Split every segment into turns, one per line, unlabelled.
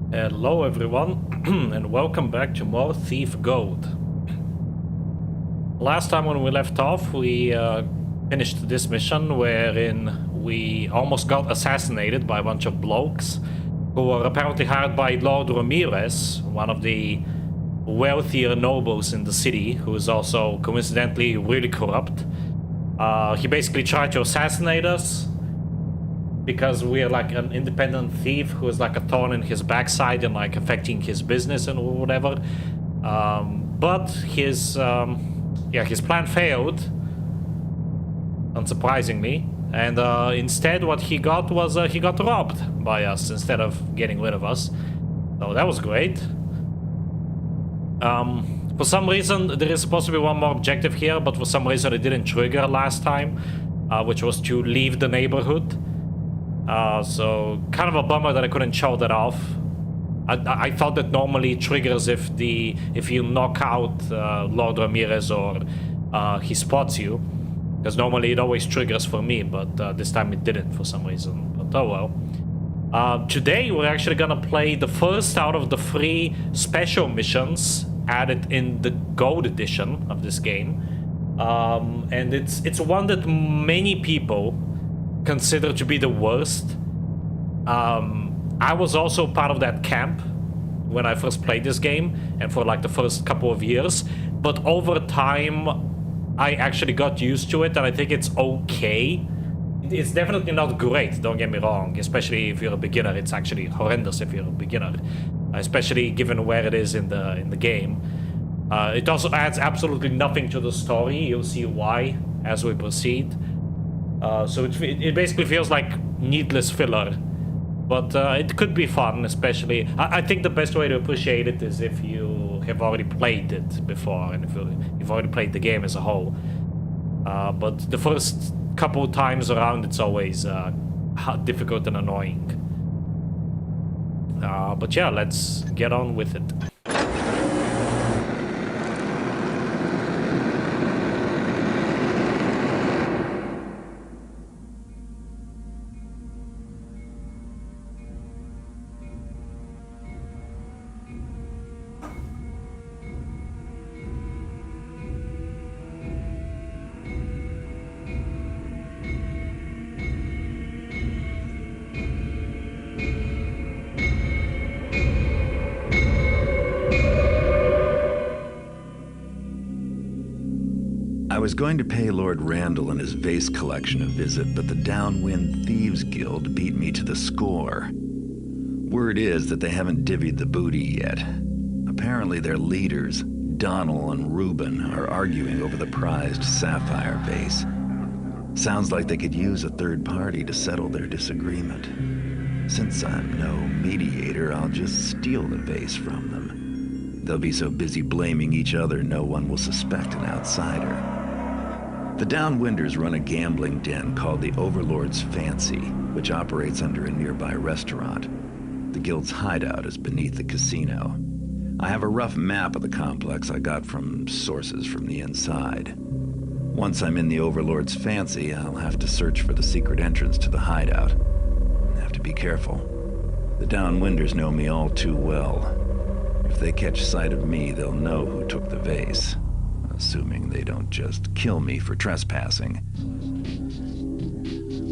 Hello everyone, and welcome back to more Thief Gold. Last time when we left off, we finished this mission wherein we almost got assassinated by a bunch of blokes who were apparently hired by Lord Ramirez, one of the wealthier nobles in the city, who is also coincidentally really corrupt. He basically tried to assassinate us because we're like an independent thief who is like a thorn in his backside and like affecting his business and whatever. But his plan failed, unsurprisingly, and instead what he got was he got robbed by us instead of getting rid of us. So that was great. For some reason there is supposed to be one more objective here, but for some reason it didn't trigger last time, which was to leave the neighborhood. So kind of a bummer that I couldn't show that off. I thought that normally it triggers if you knock out Lord Ramirez or he spots you, because normally it always triggers for me, but this time it didn't for some reason. But oh well. Today we're actually gonna play the first out of the 3 special missions added in the Gold edition of this game, and it's one that many people consider to be the worst. I was also part of that camp when I first played this game and for like the first couple of years, but over time I actually got used to it and I think it's okay. It's definitely not great, don't get me wrong, especially if you're a beginner. It's actually horrendous if you're a beginner, especially given where it is in the game. It also adds absolutely nothing to the story. You'll see why as we proceed. So it basically feels like needless filler, but it could be fun, especially. I think the best way to appreciate it is if you have already played it before and if you've already played the game as a whole. But the first couple times around, it's always difficult and annoying. But yeah, let's get on with it.
I was going to pay Lord Randall and his vase collection a visit, but the Downwind Thieves Guild beat me to the score. Word is that they haven't divvied the booty yet. Apparently their leaders, Donald and Reuben, are arguing over the prized sapphire vase. Sounds like they could use a third party to settle their disagreement. Since I'm no mediator, I'll just steal the vase from them. They'll be so busy blaming each other, no one will suspect an outsider. The Downwinders run a gambling den called the Overlord's Fancy, which operates under a nearby restaurant. The guild's hideout is beneath the casino. I have a rough map of the complex I got from sources from the inside. Once I'm in the Overlord's Fancy, I'll have to search for the secret entrance to the hideout. I have to be careful. The Downwinders know me all too well. If they catch sight of me, they'll know who took the vase. Assuming they don't just kill me for trespassing.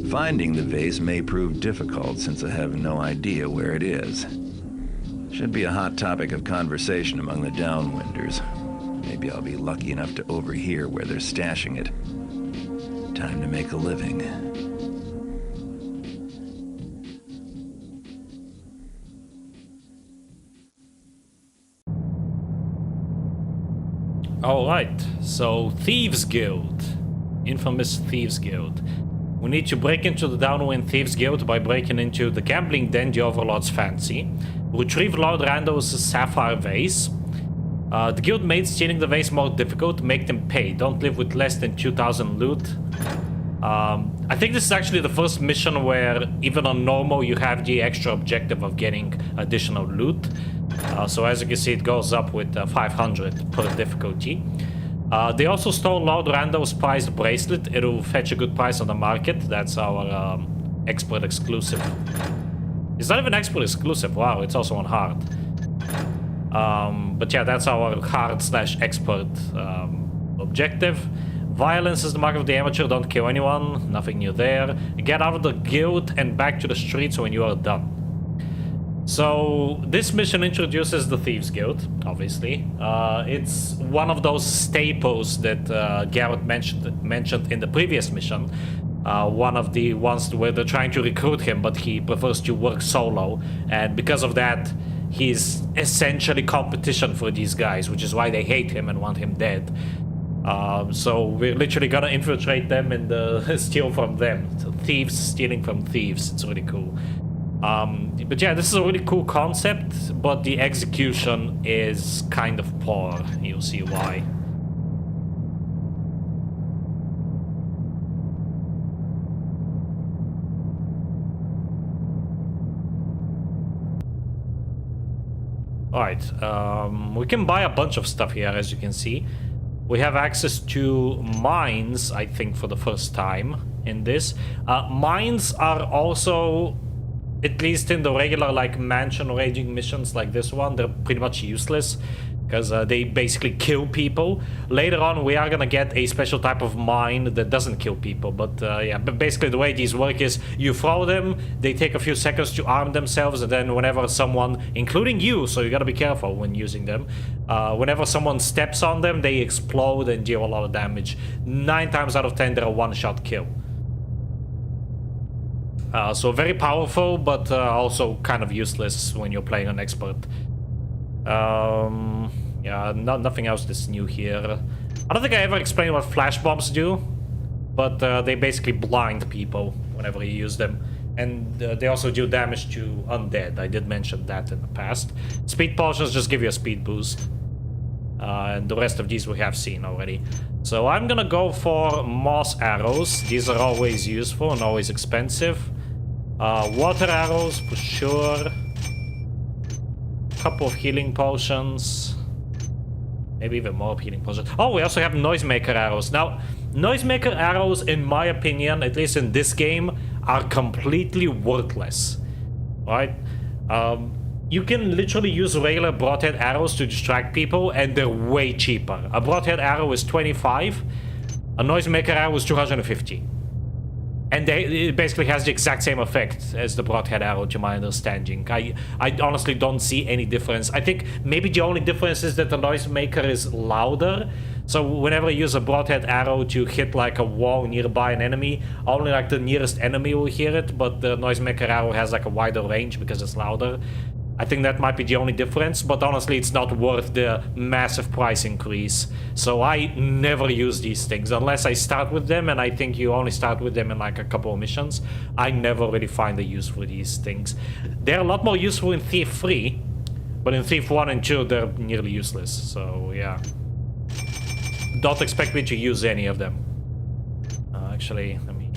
Finding the vase may prove difficult since I have no idea where it is. Should be a hot topic of conversation among the Downwinders. Maybe I'll be lucky enough to overhear where they're stashing it. Time to make a living.
Alright, so Thieves Guild. Infamous Thieves Guild. We need to break into the Downwind Thieves Guild by breaking into the gambling den, the Overlord's Fancy. Retrieve Lord Randall's sapphire vase. The guild made stealing the vase more difficult. Make them pay. Don't live with less than 2,000 loot. I think this is actually the first mission where even on normal you have the extra objective of getting additional loot. So as you can see, it goes up with 500 per difficulty. They also stole Lord Randall's prized bracelet. It'll fetch a good price on the market. That's our expert exclusive. It's not even expert exclusive. Wow, it's also on hard. But yeah, that's our hard/expert objective. Violence is the mark of the amateur. Don't kill anyone. Nothing new there. Get out of the guild and back to the streets when you are done. So this mission introduces the Thieves Guild, obviously. It's one of those staples that Garrett mentioned in the previous mission. One of the ones where they're trying to recruit him, but he prefers to work solo. And because of that, he's essentially competition for these guys, which is why they hate him and want him dead. So we're literally gonna infiltrate them and steal from them. So thieves stealing from thieves. It's really cool. But yeah, this is a really cool concept, but the execution is kind of poor. You'll see why. Alright, we can buy a bunch of stuff here, as you can see. We have access to mines, I think, for the first time in this. Mines are also, at least in the regular, like, mansion raiding missions like this one, they're pretty much useless. Because they basically kill people. Later on, we are gonna get a special type of mine that doesn't kill people. But yeah, but basically the way these work is you throw them, they take a few seconds to arm themselves, and then whenever someone, including you, so you gotta be careful when using them, whenever someone steps on them, they explode and deal a lot of damage. 9 times out of 10, they're a one-shot kill. So very powerful, but also kind of useless when you're playing an expert. Yeah, nothing else that's new here. I don't think I ever explained what flash bombs do, but they basically blind people whenever you use them. And they also do damage to undead. I did mention that in the past. Speed potions just give you a speed boost. And the rest of these we have seen already. So I'm gonna go for moss arrows. These are always useful and always expensive. Water arrows for sure. Couple of healing potions, maybe even more healing potions. Oh, we also have noisemaker arrows. Now, noisemaker arrows, in my opinion, at least in this game, are completely worthless, right? You can literally use regular broadhead arrows to distract people, and they're way cheaper. A broadhead arrow is 25, a noisemaker arrow is 250. And it basically has the exact same effect as the broadhead arrow, to my understanding. I honestly don't see any difference. I think maybe the only difference is that the noisemaker is louder. So whenever you use a broadhead arrow to hit like a wall nearby an enemy, only like the nearest enemy will hear it, but the noisemaker arrow has like a wider range because it's louder. I think that might be the only difference, but honestly it's not worth the massive price increase. So I never use these things unless I start with them, and I think you only start with them in like a couple of missions. I never really find a use for these things. They're a lot more useful in Thief 3, but in Thief 1 and 2 they're nearly useless, so yeah. Don't expect me to use any of them. Actually, let me...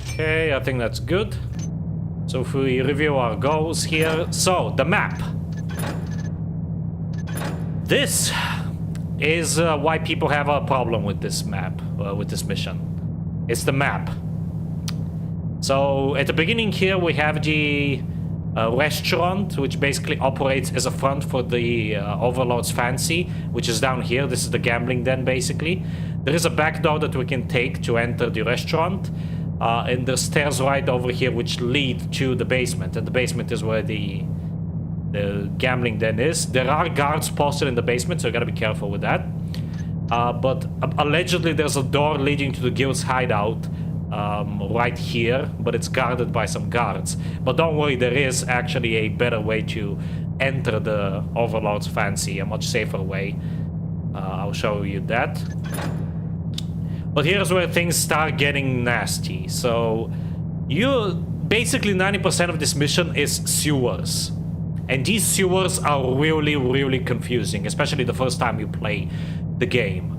Okay, I think that's good. So if we review our goals here, so the map. This is why people have a problem with this map, with this mission. It's the map. So at the beginning here we have the restaurant, which basically operates as a front for the Overlord's Fancy, which is down here. This is the gambling den basically. There is a back door that we can take to enter the restaurant. And there's stairs right over here which lead to the basement, and the basement is where the gambling den is. There are guards posted in the basement, so you gotta be careful with that. But allegedly there's a door leading to the guild's hideout right here, but it's guarded by some guards. But don't worry, there is actually a better way to enter the Overlord's Fancy, a much safer way. I'll show you that. But here's where things start getting nasty. So, basically 90% of this mission is sewers. And these sewers are really, really confusing, especially the first time you play the game.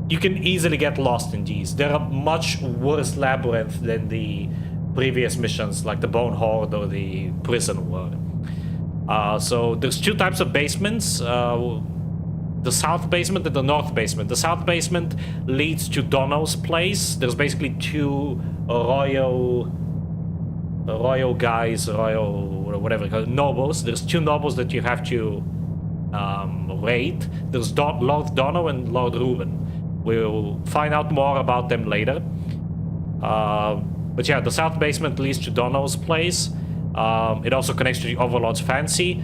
You can easily get lost in these. They're a much worse labyrinth than the previous missions, like the Bone Horde or the prison were. So there's 2 types of basements. the south basement and the north basement. The south basement leads to Dono's place. There's basically two royal guys, whatever, nobles. There's two nobles that you have to raid. There's Lord Dono and Lord Ruben. We'll find out more about them later. But yeah, the south basement leads to Dono's place. It also connects to the Overlord's Fancy.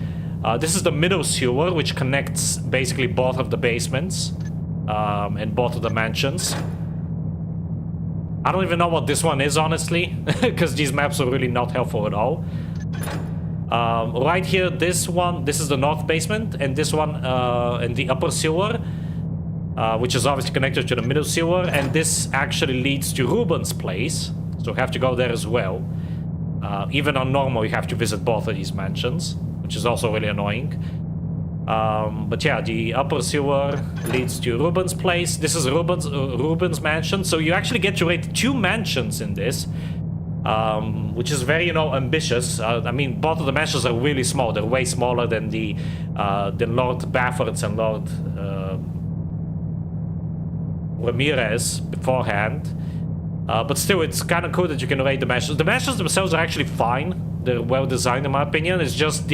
This is the middle sewer, which connects basically both of the basements and both of the mansions. I don't even know what this one is, honestly, because these maps are really not helpful at all. Right here, this is the north basement, and this one in the upper sewer, which is obviously connected to the middle sewer, and this actually leads to Ruben's place, so we have to go there as well. Even on normal, you have to visit both of these mansions, which is also really annoying. But yeah, the upper sewer leads to Ruben's place. This is Ruben's mansion, so you actually get to raid 2 mansions in this, which is very, ambitious. I mean, both of the mansions are really small. They're way smaller than the Lord Bafford's and Lord Ramirez beforehand. But still, it's kind of cool that you can raid the mansions. The mansions themselves are actually fine. They're well designed, in my opinion. It's just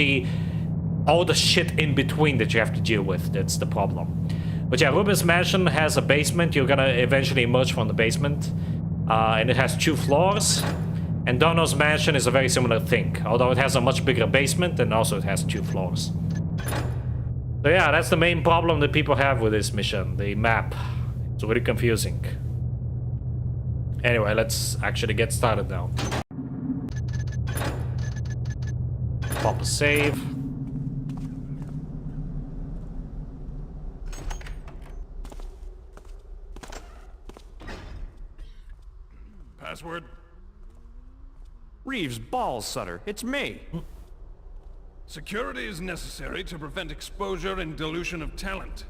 all the shit in between that you have to deal with. That's the problem. But yeah, Ruben's mansion has a basement. You're gonna eventually emerge from the basement. And it has 2 floors. And Dono's mansion is a very similar thing. Although it has a much bigger basement and also it has 2 floors. So yeah, that's the main problem that people have with this mission. The map. It's really confusing. Anyway, let's actually get started now. Pop a save.
Password? Reeves Balls, Sutter. It's me. Security is necessary to prevent exposure and dilution of talent.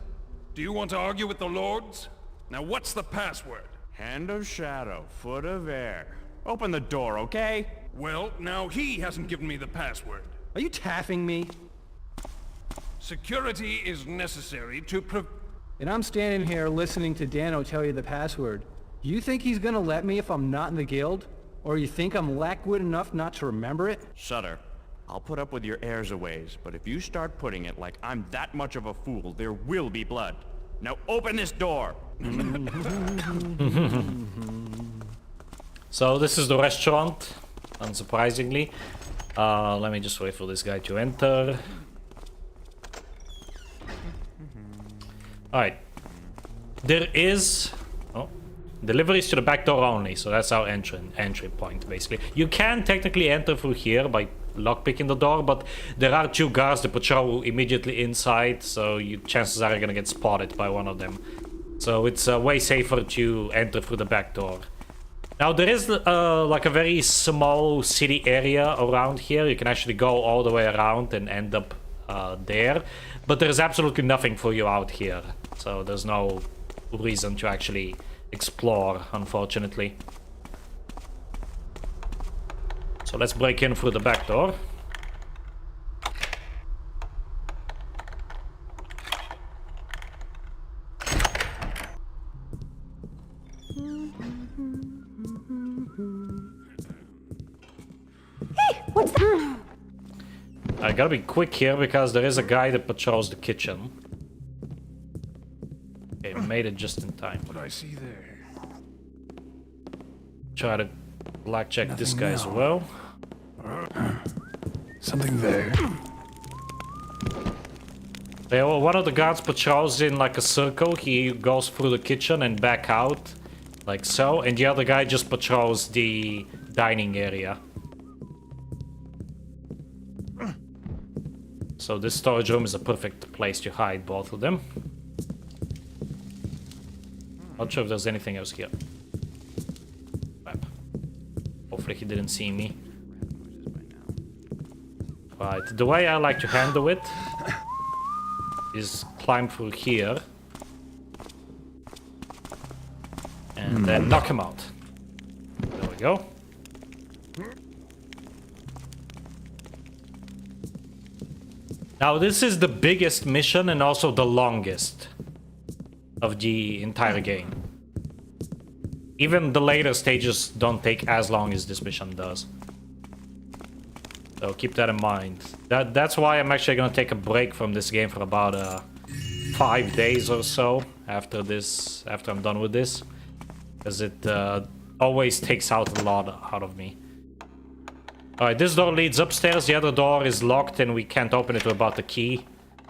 Do you want to argue with the lords? Now what's the password?
Hand of shadow, foot of air. Open the door, okay?
Well, now he hasn't given me the password.
Are you taffing me?
Security is necessary to
And I'm standing here listening to Dano tell you the password. You think he's gonna let me if I'm not in the guild? Or you think I'm lack-wit enough not to remember it?
Sutter, I'll put up with your airs a ways, but if you start putting it like I'm that much of a fool, there will be blood. Now open this door!
So this is the restaurant, unsurprisingly. Let me just wait for this guy to enter. Alright. There is... Oh. Deliveries to the back door only, so that's our entry point, basically. You can technically enter through here by lockpicking the door, but there are 2 guards that patrol immediately inside, so chances are you're gonna get spotted by one of them. So it's way safer to enter through the back door. Now there is like a very small city area around here. You can actually go all the way around and end up there, but there's absolutely nothing for you out here. So there's no reason to actually explore, unfortunately. So let's break in through the back door.
What's that?
I gotta be quick here because there is a guy that patrols the kitchen. Okay, made it just in time.
What do I see there?
Try to blackjack this guy as well.
Something there.
Yeah, well, one of the guards patrols in like a circle. He goes through the kitchen and back out, like so. And the other guy just patrols the dining area. So this storage room is a perfect place to hide both of them. Not sure if there's anything else here. Crap. Hopefully he didn't see me. Right, the way I like to handle it is climb through here and then knock him out. There we go. Now, this is the biggest mission and also the longest of the entire game. Even the later stages don't take as long as this mission does. So keep that in mind. That's why I'm actually gonna take a break from this game for about 5 days or so after I'm done with this. Because it always takes out a lot out of me. Alright, this door leads upstairs, the other door is locked and we can't open it without the key.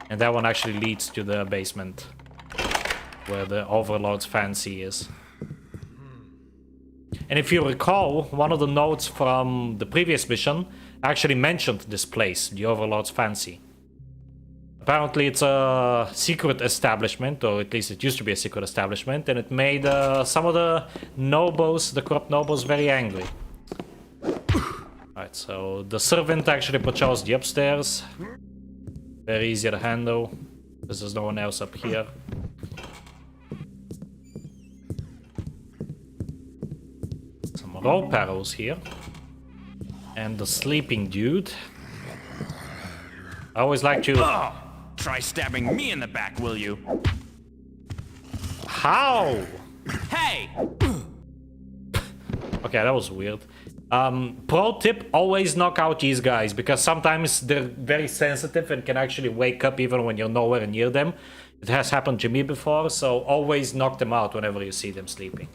And that one actually leads to the basement, where the Overlord's fancy is. And if you recall, one of the notes from the previous mission actually mentioned this place, the Overlord's fancy. Apparently it's a secret establishment, or at least it used to be a secret establishment, and it made some of the nobles, the corrupt nobles, very angry. Alright, so the servant actually patrols the upstairs. Very easy to handle, because there's no one else up here. Some rope arrows here. And the sleeping dude. I always like to...
Oh, try stabbing me in the back, will you?
How?
Hey!
Okay, that was weird. Pro tip, always knock out these guys, because sometimes they're very sensitive and can actually wake up even when you're nowhere near them. It has happened to me before, so always knock them out whenever you see them sleeping.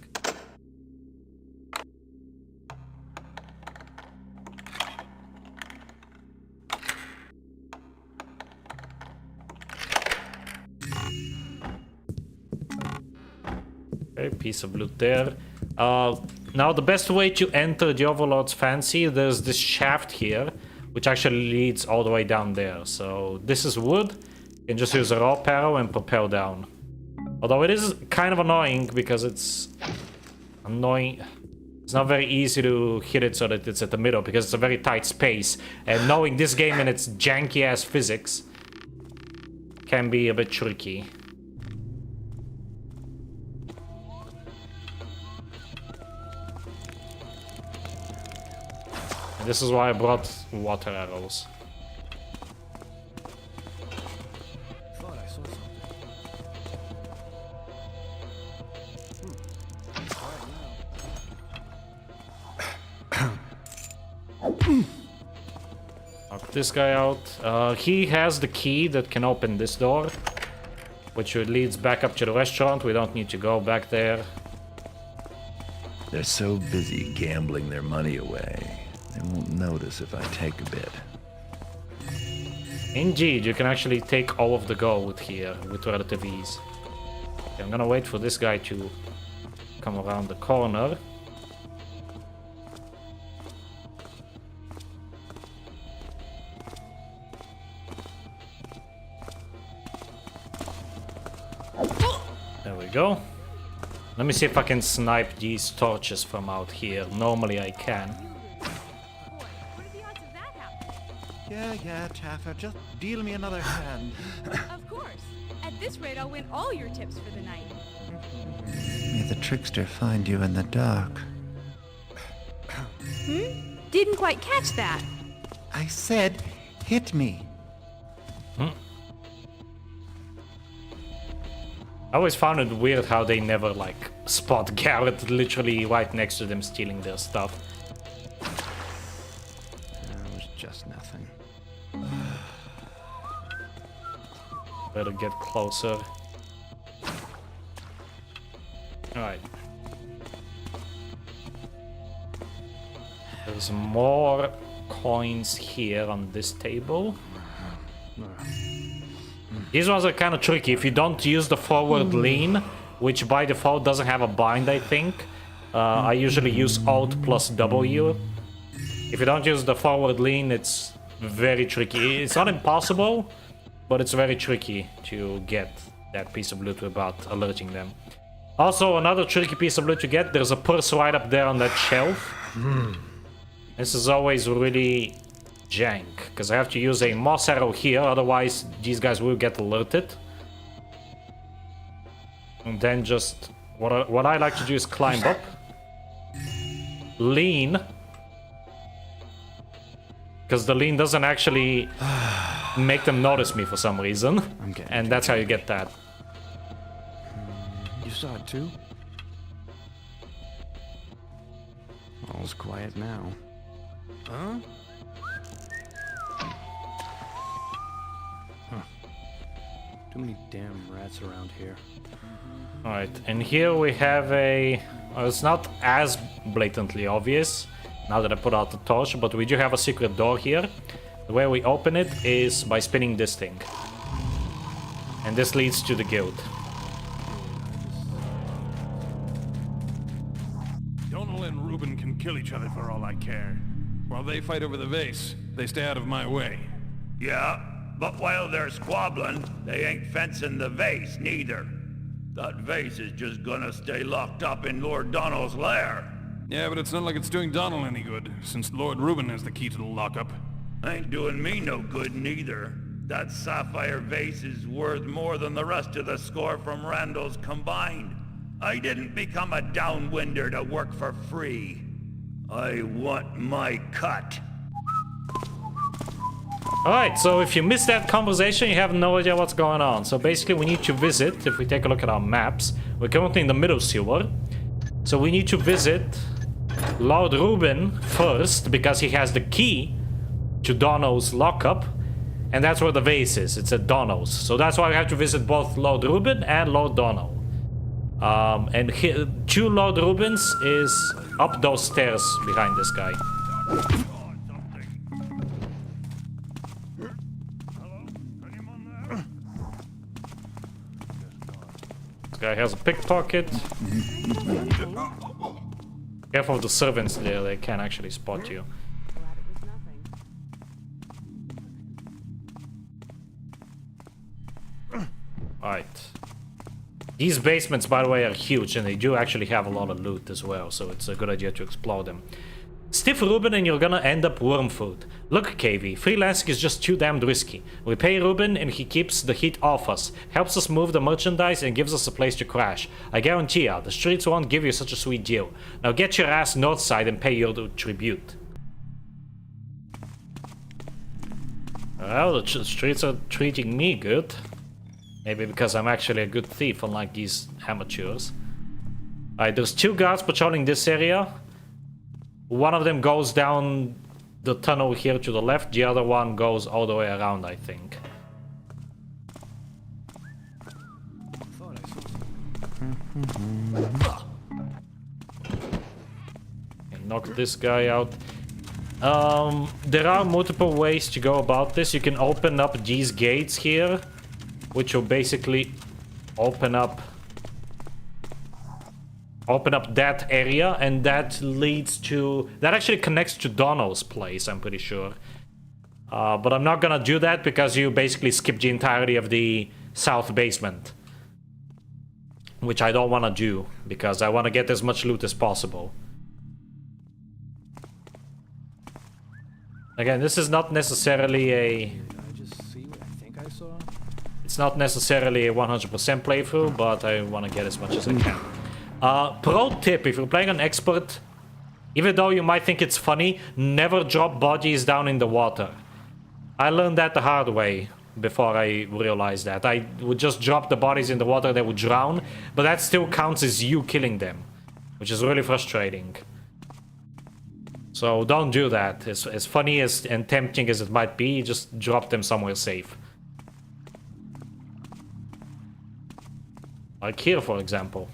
Okay, piece of loot there. Now, the best way to enter the Overlord's fancy, there's this shaft here, which actually leads all the way down there. So, this is wood. You can just use a rope arrow and propel down. Although it is kind of annoying, because it's annoying. It's not very easy to hit it so that it's at the middle, because it's a very tight space. And knowing this game and its janky-ass physics can be a bit tricky. This is why I brought water arrows.
Thought I saw something.
Knock this guy out. He has the key that can open this door, which leads back up to the restaurant. We don't need to go back there.
They're so busy gambling their money away. They won't notice if I take a bit.
Indeed, you can actually take all of the gold here with relative ease. Okay, I'm gonna wait for this guy to come around the corner. There we go. Let me see if I can snipe these torches from out here. Normally I can.
Yeah, Taffer, just deal me another hand.
Of course. At this rate, I'll win all your tips for the night.
May the trickster find you in the dark.
Didn't quite catch that.
I said, hit me.
I always found it weird how they never, like, spot Garrett literally right next to them stealing their stuff.
It was just nothing.
Better get closer. Alright. There's more coins here on this table. These ones are kind of tricky. If you don't use the forward lean, which by default doesn't have a bind, I think. I usually use Alt plus W. If you don't use the forward lean, it's very tricky. It's not impossible, but it's very tricky to get that piece of loot without alerting them. Also, another tricky piece of loot to get, there's a purse right up there on that shelf. This is always really jank, because I have to use a moss arrow here, otherwise these guys will get alerted. And then just, what I like to do is climb up. Lean. Because the lean doesn't actually make them notice me for some reason.
I'm getting
And that's how you get that.
You saw it too? All's quiet now.
Huh? Too many damn rats around here.
Alright, and here we have a... Well, it's not as blatantly obvious now that I put out the torch, but we do have a secret door here. The way we open it is by spinning this thing. And this leads to the guild.
Donal and Reuben can kill each other for all I care. While they fight over the vase, they stay out of my way.
Yeah, but while they're squabbling, they ain't fencing the vase, neither. That vase is just gonna stay locked up in Lord Donal's lair.
Yeah, but it's not like it's doing Donal any good, since Lord Reuben has the key to the lockup.
Ain't doing me no good, neither. That sapphire vase is worth more than the rest of the score from Randall's combined. I didn't become a downwinder to work for free. I want my cut.
Alright, so if you missed that conversation, you have no idea what's going on. So basically we need to visit, if we take a look at our maps, we're currently in the middle sewer. So we need to visit Lord Reuben first, because he has the key to Donal's lockup. And that's where the vase is, it's at Donal's. So that's why we have to visit both Lord Reuben and Lord Donal. And two Lord Reubens is up those stairs behind this guy. This guy has a pickpocket. Careful of the servants there, they can actually spot you. Alright. These basements, by the way, are huge, and they do actually have a lot of loot as well, so it's a good idea to explore them. Stiff Reuben and you're gonna end up worm food. Look, KV, freelancing is just too damned risky. We pay Reuben and he keeps the heat off us, helps us move the merchandise and gives us a place to crash. I guarantee ya, the streets won't give you such a sweet deal. Now get your ass north side and pay your tribute. Well, the streets are treating me good. Maybe because I'm actually a good thief, unlike these amateurs. Alright, there's two guards patrolling this area. One of them goes down the tunnel here to the left, the other one goes all the way around, I think. Okay, knock this guy out. There are multiple ways to go about this. You can open up these gates here, which will basically open up that area, and that leads to... That actually connects to Donal's place, I'm pretty sure. But I'm not gonna do that because you basically skip the entirety of the south basement. Which I don't want to do, because I want to get as much loot as possible. Again, this is not necessarily a... It's not necessarily a 100% playthrough, but I want to get as much as I can. Pro tip, if you're playing on expert, even though you might think it's funny, never drop bodies down in the water. I learned that the hard way before I realized that. I would just drop the bodies in the water, they would drown, but that still counts as you killing them, which is really frustrating. So don't do that. As funny and tempting as it might be, just drop them somewhere safe. Like here, for example.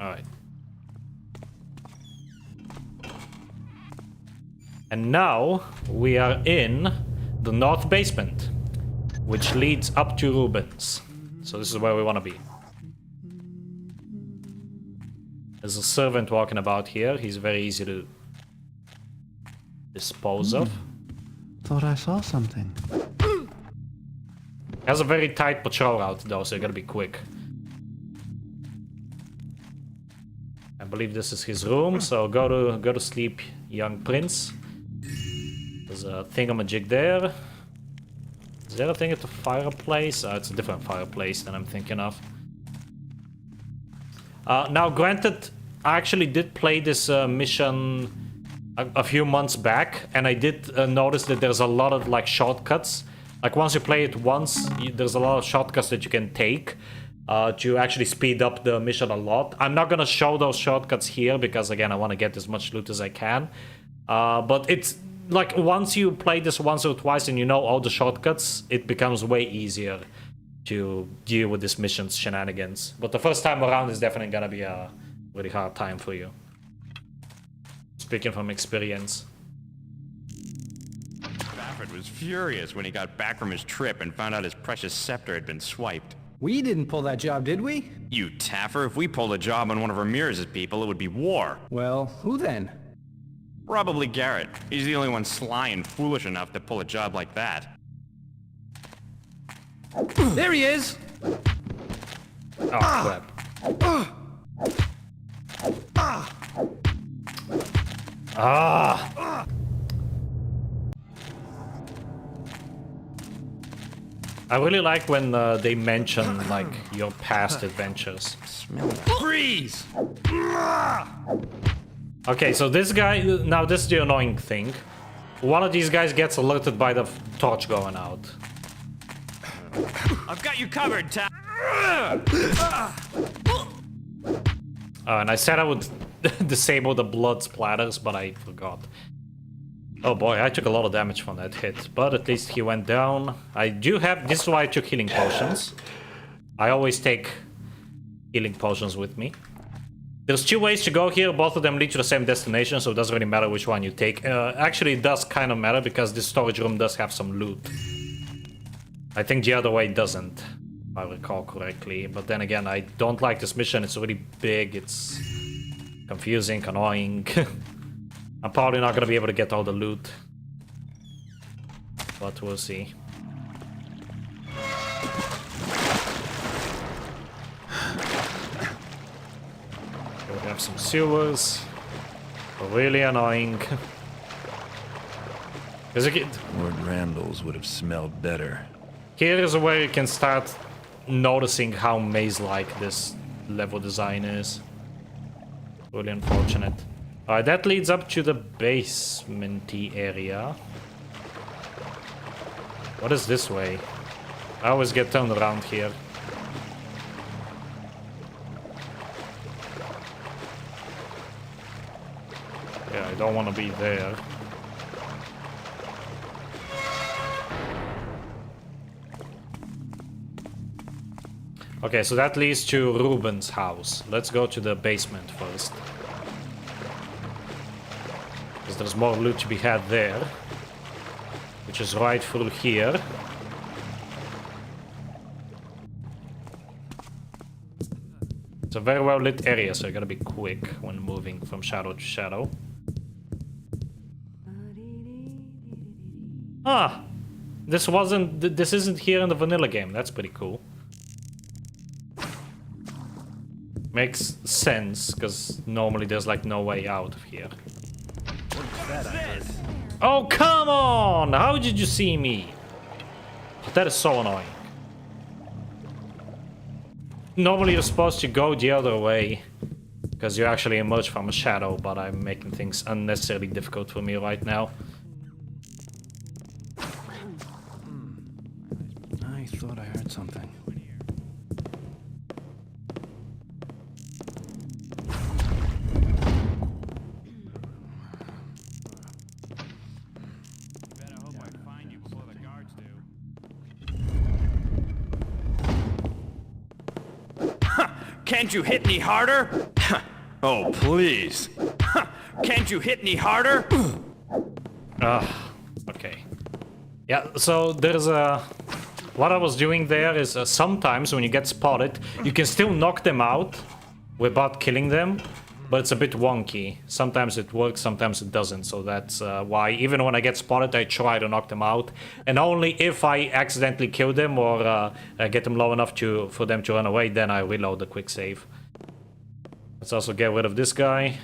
Alright. And now we are in the north basement, which leads up to Reuben's. So this is where we want to be. There's a servant walking about here. He's very easy to dispose of.
Thought I saw something.
He has a very tight patrol route though, so you gotta be quick. I believe this is his room, so go to sleep, young prince. There's a thingamajig there. Is there a thing at the fireplace? It's a different fireplace than I'm thinking of. Now, granted, I actually did play this mission a few months back, and I did notice that there's a lot of like shortcuts. Like once you play it once, there's a lot of shortcuts that you can take to actually speed up the mission a lot. I'm not gonna show those shortcuts here because again, I want to get as much loot as I can. But it's like once you play this once or twice and you know all the shortcuts, it becomes way easier to deal with this mission's shenanigans. But the first time around is definitely gonna be a really hard time for you. Speaking from experience.
Baffert was furious when he got back from his trip and found out his precious scepter had been swiped.
We didn't pull that job, did we?
You Taffer, if we pulled a job on one of Ramirez's people, it would be war.
Well, who then?
Probably Garrett. He's the only one sly and foolish enough to pull a job like that.
There he is!
Oh, crap. I really like when they mention like your past adventures.
Freeze!
Okay, so this guy, now this is the annoying thing. One of these guys gets alerted by the torch going out.
I've got you covered, Taff.
Oh, and I said I would disable the blood splatters, but I forgot. Oh boy, I took a lot of damage from that hit, but at least he went down. I do have, this is why I took healing potions. I always take healing potions with me. There's two ways to go here, both of them lead to the same destination, so it doesn't really matter which one you take. Actually, it does kind of matter because this storage room does have some loot. I think the other way doesn't, if I recall correctly. But then again, I don't like this mission. It's really big, it's confusing, annoying. I'm probably not gonna be able to get all the loot. But we'll see. We have some sewers. Really annoying.
Lord Randall's would have smelled better.
Here is where you can start noticing how maze-like this level design is. Really unfortunate. Alright, that leads up to the basement-y area. What is this way? I always get turned around here. Yeah, I don't want to be there. Okay, so that leads to Ruben's house. Let's go to the basement first. Because there's more loot to be had there. Which is right through here. It's a very well lit area, so you gotta be quick when moving from shadow to shadow. Ah! This isn't here in the vanilla game. That's pretty cool. Makes sense, because normally there's like no way out of here. Oh, come on! How did you see me? That is so annoying. Normally you're supposed to go the other way, because you actually emerge from a shadow, but I'm making things unnecessarily difficult for me right now.
I thought I heard something.
Can't you hit any harder? Oh, please. Can't you hit any harder?
Okay. Yeah, so there's a... What I was doing there is sometimes when you get spotted, you can still knock them out without killing them, but it's a bit wonky. Sometimes it works, sometimes it doesn't, so that's why even when I get spotted, I try to knock them out. And only if I accidentally kill them or get them low enough for them to run away, then I reload the quick save. Let's also get rid of this guy.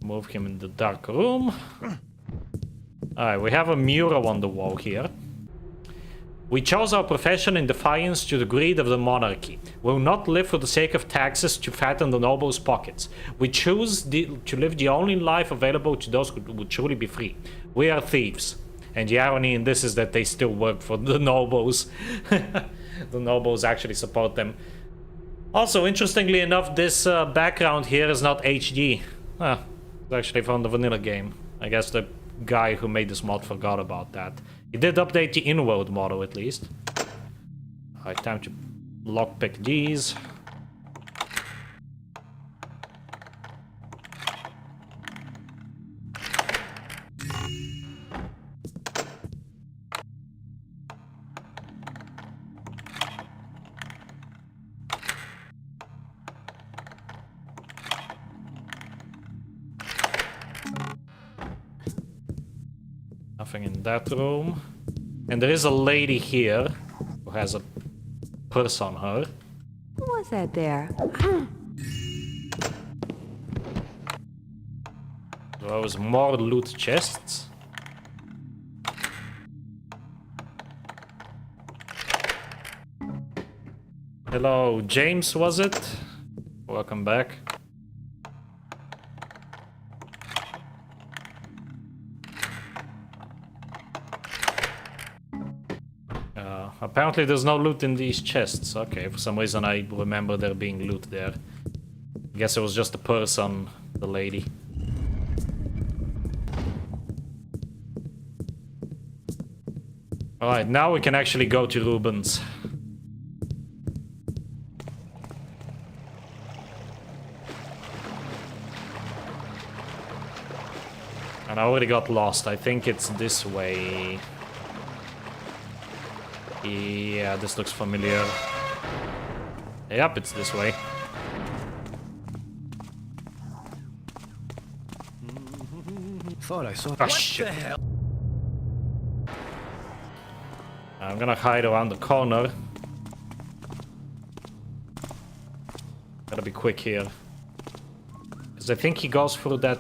Move him in the dark room. Alright, we have a mural on the wall here. We chose our profession in defiance to the greed of the monarchy. We will not live for the sake of taxes to fatten the nobles' pockets. We choose to live the only life available to those who would truly be free. We are thieves. And the irony in this is that they still work for the nobles. The nobles actually support them. Also, interestingly enough, this background here is not HD. It's actually from the vanilla game. I guess the guy who made this mod forgot about that. He did update the in-world model at least. Alright, time to lockpick these. Nothing in that room. And there is a lady here who has a purse on her.
Who was that there?
There was more loot chests. Hello, James, was it? Welcome back. Apparently there's no loot in these chests. Okay, for some reason I remember there being loot there. I guess it was just a purse on the lady. Alright, now we can actually go to Ruben's. And I already got lost. I think it's this way. Yeah, this looks familiar. Yep, it's this way.
Thought I saw.
Oh, shit. I'm gonna hide around the corner. Gotta be quick here. Because I think he goes through that...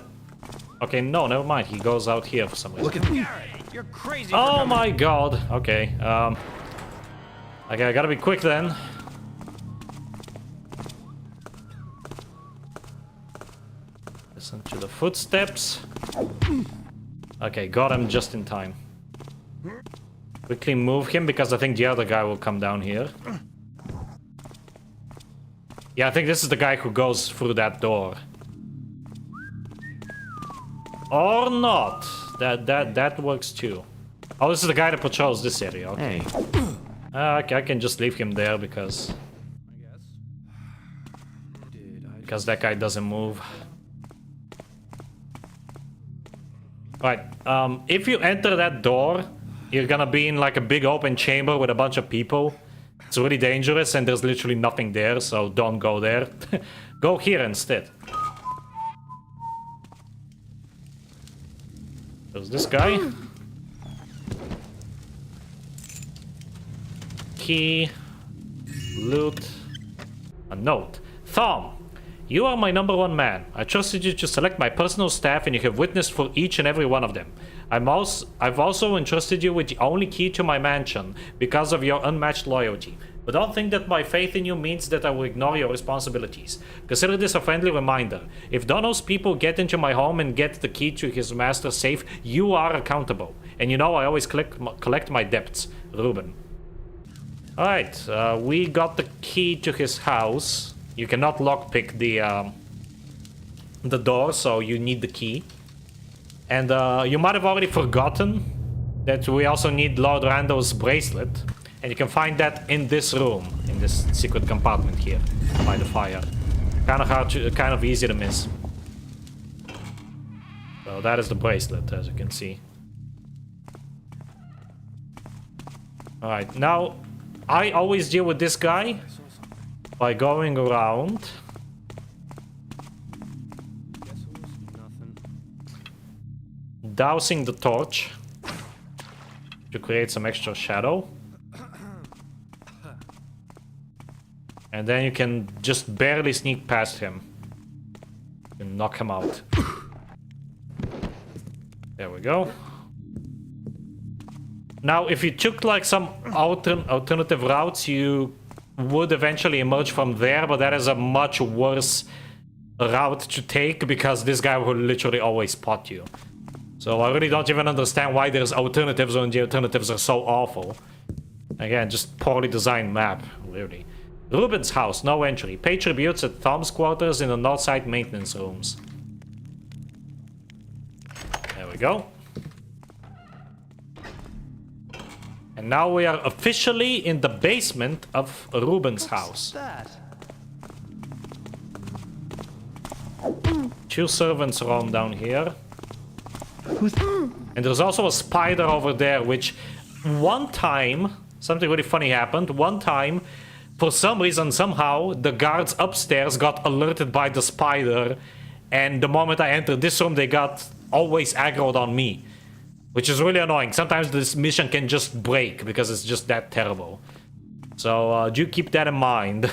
Okay, no, never mind. He goes out here for some reason.
Look at me.
You're crazy.
Oh my god. Okay, okay, I gotta be quick then. Listen to the footsteps. Okay, got him just in time. Quickly move him because I think the other guy will come down here. Yeah, I think this is the guy who goes through that door. Or not. That works too. Oh, this is the guy that patrols this area. Okay.
Hey.
Okay, I can just leave him there because that guy doesn't move. Right. If you enter that door, you're gonna be in like a big open chamber with a bunch of people. It's really dangerous and there's literally nothing there, so don't go there. Go here instead. There's this guy. Key. Loot. A note. Thom, you are my #1 man. I trusted you to select my personal staff and you have witnessed for each and every one of them. I've also entrusted you with the only key to my mansion because of your unmatched loyalty. But don't think that my faith in you means that I will ignore your responsibilities. Consider this a friendly reminder. If Dono's people get into my home and get the key to his master's safe, you are accountable. And you know I always collect my debts. Ruben. Alright, we got the key to his house. You cannot lockpick the door, so you need the key. And you might have already forgotten that we also need Lord Randall's bracelet. And you can find that in this room, in this secret compartment here, by the fire. Kind of hard to, kind of easy to miss. So that is the bracelet, as you can see. Alright, now I always deal with this guy by going around. Dousing the torch to create some extra shadow. And then you can just barely sneak past him and knock him out. There we go. Now, if you took like some alternative routes, you would eventually emerge from there, but that is a much worse route to take because this guy will literally always spot you. So I really don't even understand why there's alternatives when the alternatives are so awful. Again, just poorly designed map, really. Ruben's house, no entry. Pay tributes at Tom's quarters in the north side maintenance rooms. There we go. And now we are officially in the basement of Ruben's house. Two servants roam down here. And there's also a spider over there, which one time, something really funny happened. One time, for some reason, somehow, the guards upstairs got alerted by the spider. And the moment I entered this room, they got always aggroed on me. Which is really annoying. Sometimes this mission can just break because it's just that terrible. So do keep that in mind.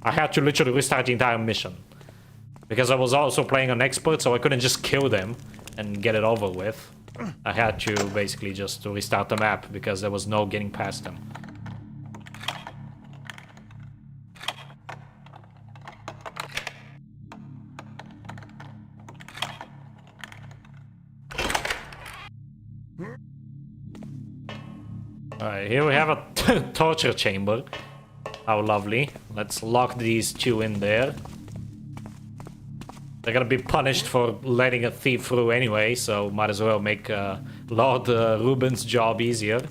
I had to literally restart the entire mission. Because I was also playing an expert, so I couldn't just kill them and get it over with. I had to basically just restart the map because there was no getting past them. Alright, here we have a torture chamber. How lovely. Let's lock these two in there. They're gonna be punished for letting a thief through anyway, so might as well make Lord Ruben's job easier.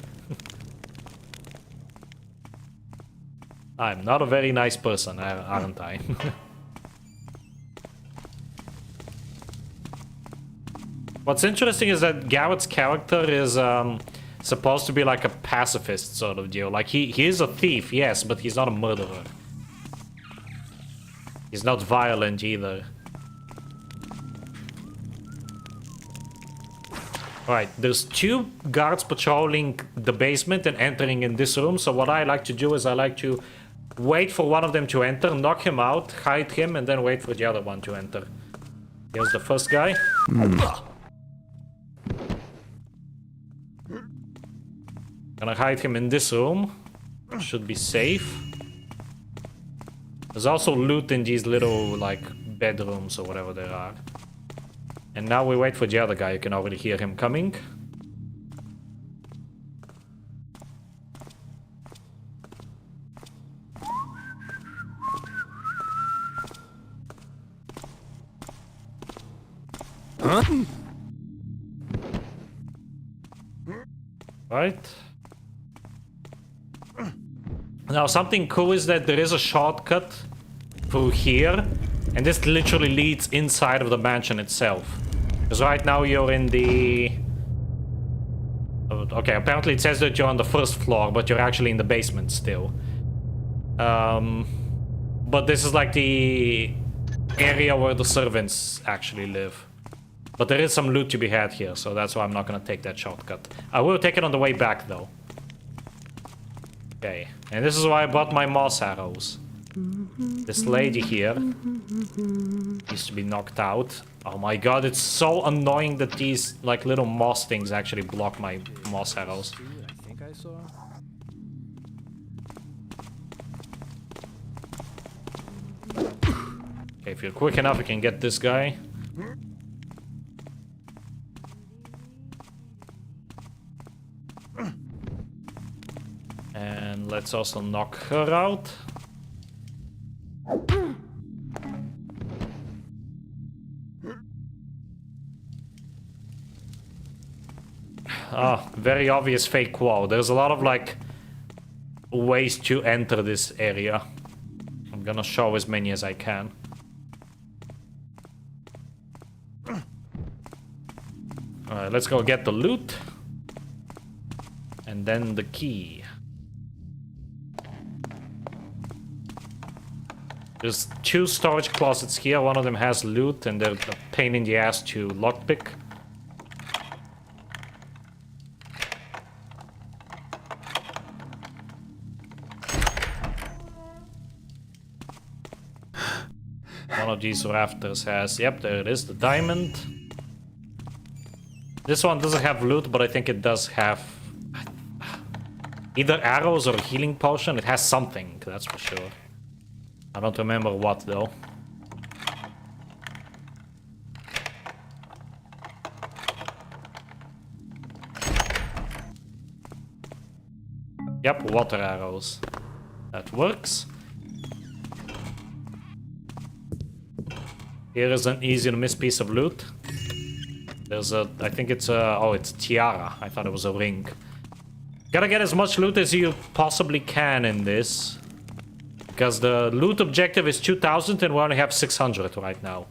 I'm not a very nice person, aren't I? What's interesting is that Garrett's character is supposed to be like a pacifist sort of deal. Like he is a thief, yes, but he's not a murderer. He's not violent either. Alright, there's two guards patrolling the basement and entering in this room. So what I like to do is I like to wait for one of them to enter, knock him out, hide him, and then wait for the other one to enter. Here's the first guy. Gonna hide him in this room. Should be safe. There's also loot in these little, like, bedrooms or whatever there are. And now we wait for the other guy. You can already hear him coming.
Huh?
Right. Now, something cool is that there is a shortcut through here, and this literally leads inside of the mansion itself. Because right now you're in the... Okay, apparently it says that you're on the first floor, but you're actually in the basement still. But this is like the area where the servants actually live. But there is some loot to be had here, so that's why I'm not gonna take that shortcut. I will take it on the way back, though. Okay, and this is why I bought my moss arrows. This lady here needs to be knocked out. Oh my god, it's so annoying that these like little moss things actually block my moss arrows.
I think I saw.
Okay, if you're quick enough, you can get this guy. And let's also knock her out. Ah, very obvious fake wall. There's a lot of like ways to enter this area. I'm gonna show as many as I can. Alright, let's go get the loot. And then the key. There's two storage closets here. One of them has loot, and they're a pain in the ass to lockpick. One of these rafters has... Yep, there it is, the diamond. This one doesn't have loot, but I think it does have either arrows or healing potion. It has something, that's for sure. I don't remember what though. Yep, water arrows. That works. Here is an easy to miss piece of loot. There's a, I think it's a, oh, it's a tiara. I thought it was a ring. Gotta get as much loot as you possibly can in this. Because the loot objective is 2,000 and we only have 600 right now.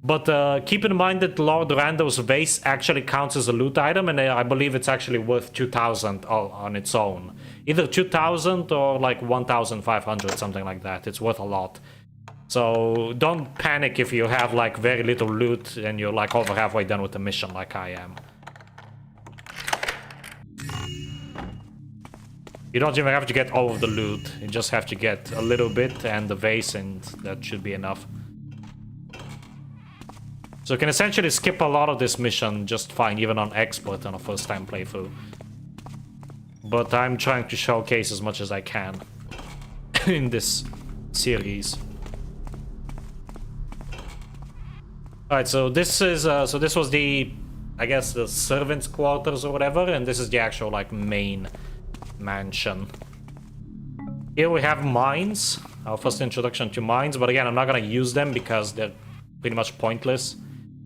But keep in mind that Lord Rando's vase actually counts as a loot item, and I believe it's actually worth 2,000 on its own. Either 2,000 or like 1,500, something like that. It's worth a lot. So don't panic if you have like very little loot and you're like over halfway done with the mission like I am. You don't even have to get all of the loot. You just have to get a little bit and the vase, and that should be enough. So you can essentially skip a lot of this mission just fine, even on expert on a first time playthrough. But I'm trying to showcase as much as I can in this series. Alright, so this is so this was the, I guess, the servants' quarters or whatever, and this is the actual like main mansion. Here we have mines, our first introduction to mines, but again I'm not gonna use them because they're pretty much pointless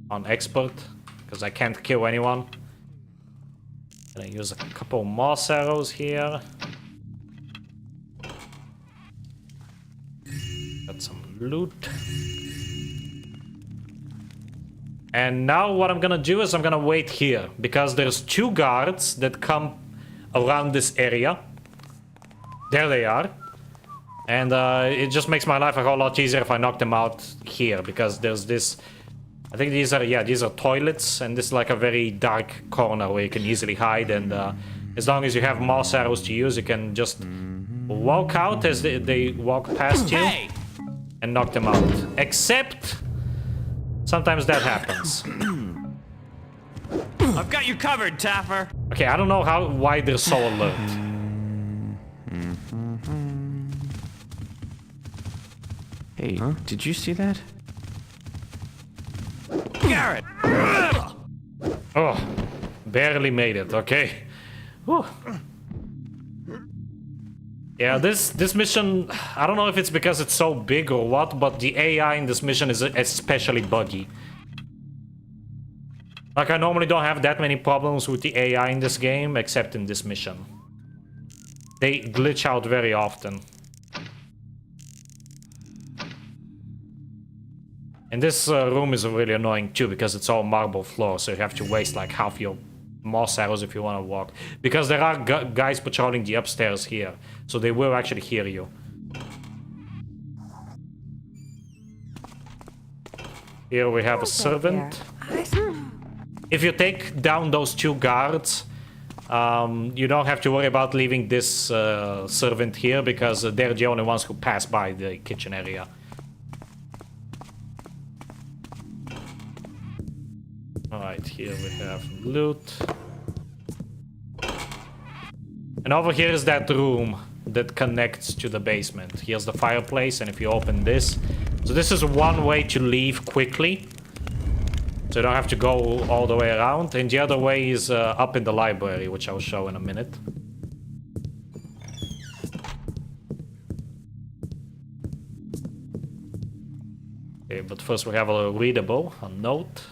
on expert, because I can't kill anyone. Gonna use a couple moss arrows here. Got some loot. And now what I'm gonna do is I'm gonna wait here, because there's 2 guards that come around this area. There they are. And it just makes my life a whole lot easier if I knock them out here, because there's this, I think these are, yeah, these are toilets, and this is like a very dark corner where you can easily hide, and as long as you have moss arrows to use, you can just walk out as they walk past you and knock them out. Except sometimes that happens.
I've got you covered, Taffer.
Okay, I don't know why they're so alert.
Hey, did you see that?
Garrett!
Oh, barely made it, okay. Whew. Yeah, this mission, I don't know if it's because it's so big or what, but the AI in this mission is especially buggy. Like, I normally don't have that many problems with the AI in this game, except in this mission. They glitch out very often. And this room is really annoying too, because it's all marble floor, so you have to waste like half your moss arrows if you want to walk. Because there are guys patrolling the upstairs here, so they will actually hear you. Here we have a servant. If you take down those 2 guards, you don't have to worry about leaving this servant here, because they're the only ones who pass by the kitchen area. Alright, here we have loot. And over here is that room that connects to the basement. Here's the fireplace, and if you open this... So this is one way to leave quickly. So you don't have to go all the way around. And the other way is up in the library, which I'll show in a minute. Okay, but first we have a readable, a note.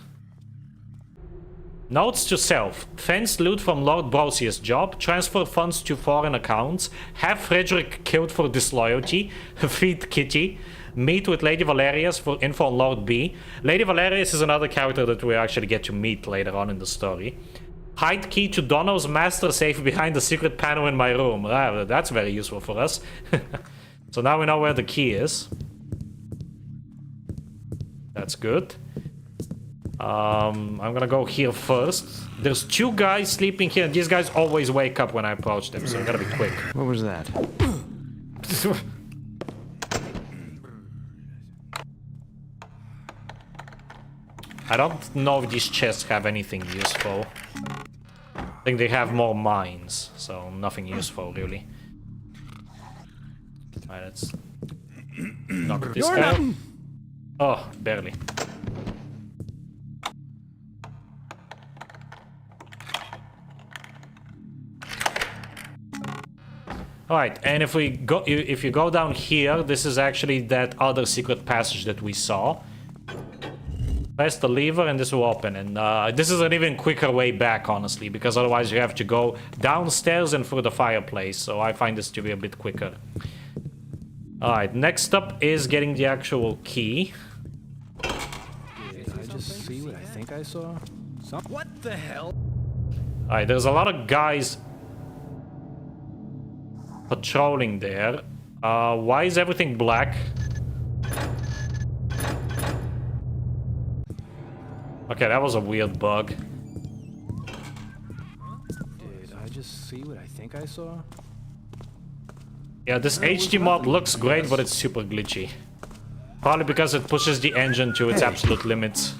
Notes to self. Fenced loot from Lord Brosius' job. Transfer funds to foreign accounts. Have Frederick killed for disloyalty. Feed Kitty. Meet with Lady Valerius for info on Lord B. Lady Valerius is another character that we actually get to meet later on in the story. Hide key to Dono's master safe behind the secret panel in my room. That's very useful for us. So now we know where the key is. That's good. I'm gonna go here first. There's 2 guys sleeping here, and these guys always wake up when I approach them, so I gotta be quick.
What was that?
I don't know if these chests have anything useful. I think they have more mines, so nothing useful really. Alright, let's knock this guy out. Oh, barely. Alright, and if you go down here, this is actually that other secret passage that we saw. Press the lever and this will open, and this is an even quicker way back, honestly, because otherwise you have to go downstairs and through the fireplace, so I find this to be a bit quicker. Alright, next up is getting the actual key.
Did I just see what I think I saw? What the hell?
Alright, there's a lot of guys patrolling there. Why is everything black? Okay, that was a weird bug.
Did I just see what I think I saw?
Yeah, this HD mod looks great, but it's super glitchy. Probably because it pushes the engine to its absolute limits.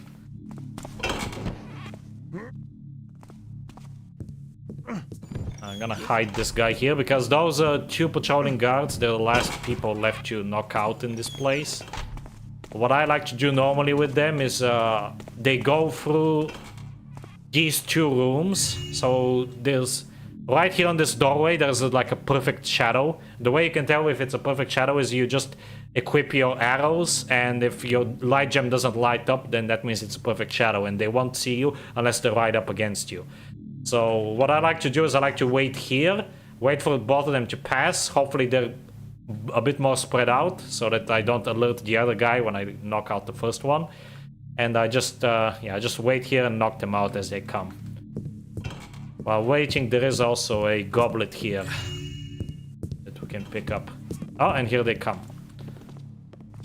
I'm gonna hide this guy here, because those two patrolling guards, they're the last people left to knock out in this place. What I like to do normally with them is they go through these two rooms. So there's right here on this doorway, there's like a perfect shadow. The way you can tell if it's a perfect shadow is you just equip your arrows, and if your light gem doesn't light up, then that means it's a perfect shadow, and they won't see you unless they're right up against you. So what I like to do is I like to wait here, wait for both of them to pass. Hopefully they're a bit more spread out so that I don't alert the other guy when I knock out the first one. And I just, yeah, just wait here and knock them out as they come. While waiting, there is also a goblet here that we can pick up. Oh, and here they come.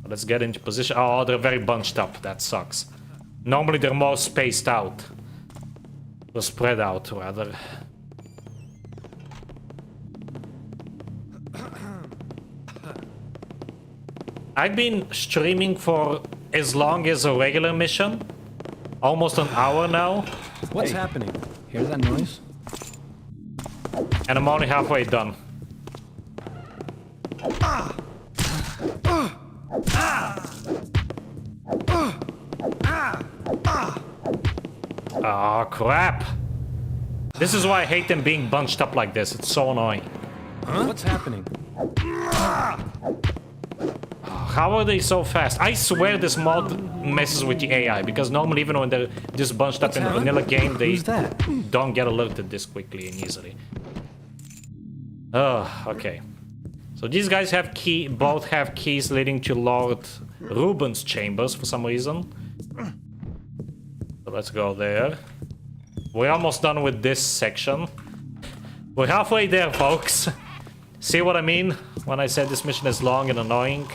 Let's get into position. Oh, they're very bunched up. That sucks. Normally they're more spaced out. Or spread out, rather. I've been streaming for as long as a regular mission. Almost an hour now.
What's happening? Hear that noise?
And I'm only halfway done. Oh, crap. This is why I hate them being bunched up like this. It's so annoying.
What's happening?
How are they so fast? I swear this mod messes with the AI, because normally even when they're this bunched up in a vanilla game, they don't get alerted this quickly and easily. Oh, okay. So these guys have both have keys leading to Lord Ruben's chambers for some reason. So let's go there. We're almost done with this section. We're halfway there, folks. See what I mean when I said this mission is long and annoying?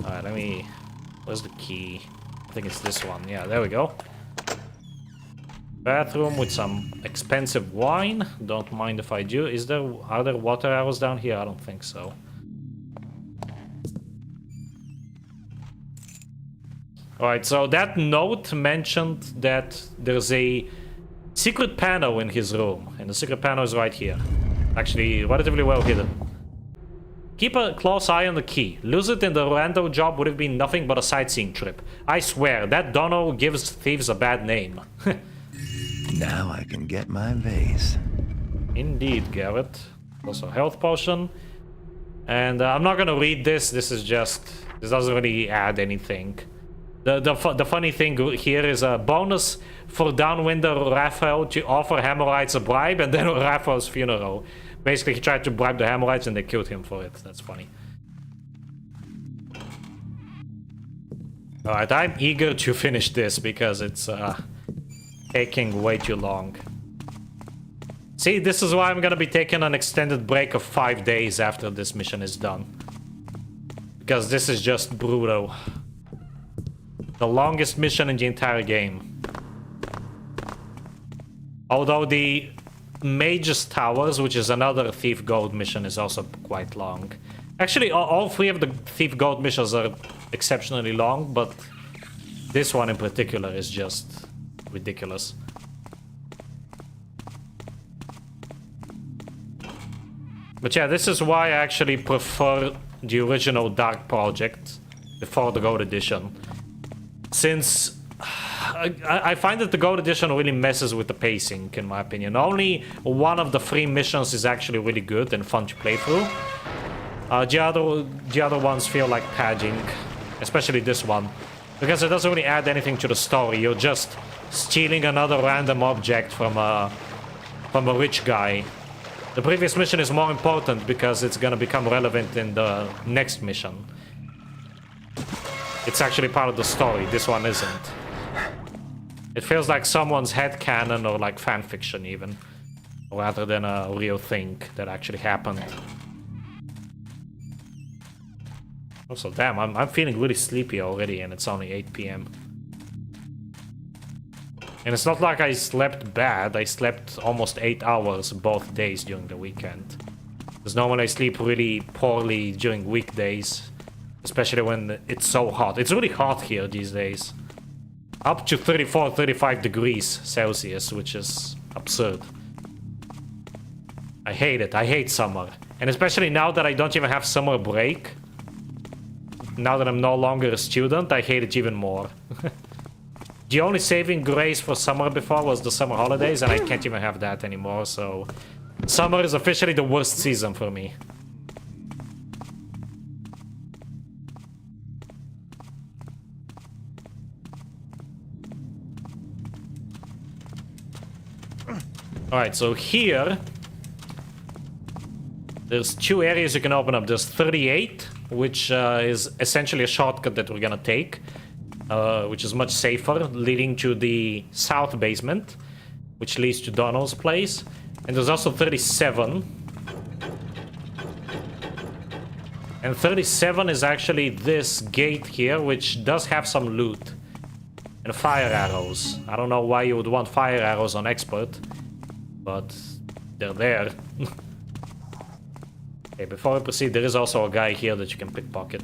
Alright, let me... Where's the key? I think it's this one. Yeah, there we go. Bathroom with some expensive wine. Don't mind if I do. Are there water arrows down here? I don't think so. Alright, so that note mentioned that there's a secret panel in his room. And the secret panel is right here. Actually, relatively well hidden. Keep a close eye on the key. Lose it in the rando job would have been nothing but a sightseeing trip. I swear, that Dono gives Thieves a bad name.
Now I can get my vase.
Indeed, Garrett. Also a health potion. And I'm not gonna read this. This doesn't really add anything. The funny thing here is a bonus for Downwinder Raphael to offer Hemorrhoids a bribe, and then Raphael's funeral. Basically, he tried to bribe the Hemorrhoids and they killed him for it. That's funny. Alright, I'm eager to finish this because it's taking way too long. See, this is why I'm gonna be taking an extended break of 5 days after this mission is done. Because this is just brutal. The longest mission in the entire game. Although the Mage's Towers, which is another Thief Gold mission, is also quite long. Actually, all three of the Thief Gold missions are exceptionally long, but This one in particular is just ridiculous. But yeah, this is why I actually prefer the original Dark Project before the Gold Edition. Since I find that the Gold Edition really messes with the pacing, in my opinion. Only one of the 3 missions is actually really good and fun to play through. The other ones feel like padding, especially this one. Because it doesn't really add anything to the story. You're just stealing another random object from a rich guy. The previous mission is more important because it's gonna become relevant in the next mission. It's actually part of the story. This one isn't. It feels like someone's headcanon or like fanfiction even, rather than a real thing that actually happened. Also, damn, I'm feeling really sleepy already, and it's only 8 p.m. And it's not like I slept bad. I slept almost 8 hours both days during the weekend. Because normally I sleep really poorly during weekdays, especially when it's so hot. It's really hot here these days. Up to 34, 35 degrees Celsius, which is absurd. I hate it. I hate summer. And especially now that I don't even have summer break. Now that I'm no longer a student, I hate it even more. The only saving grace for summer before was the summer holidays, and I can't even have that anymore, so... Summer is officially the worst season for me. Alright, so here... There's 2 areas you can open up. There's 38, which is essentially a shortcut that we're gonna take. Which is much safer, leading to the south basement, which leads to Donald's place. And there's also 37. And 37 is actually this gate here, which does have some loot. And fire arrows. I don't know why you would want fire arrows on expert, but they're there. Okay, before we proceed, there is also a guy here that you can pickpocket.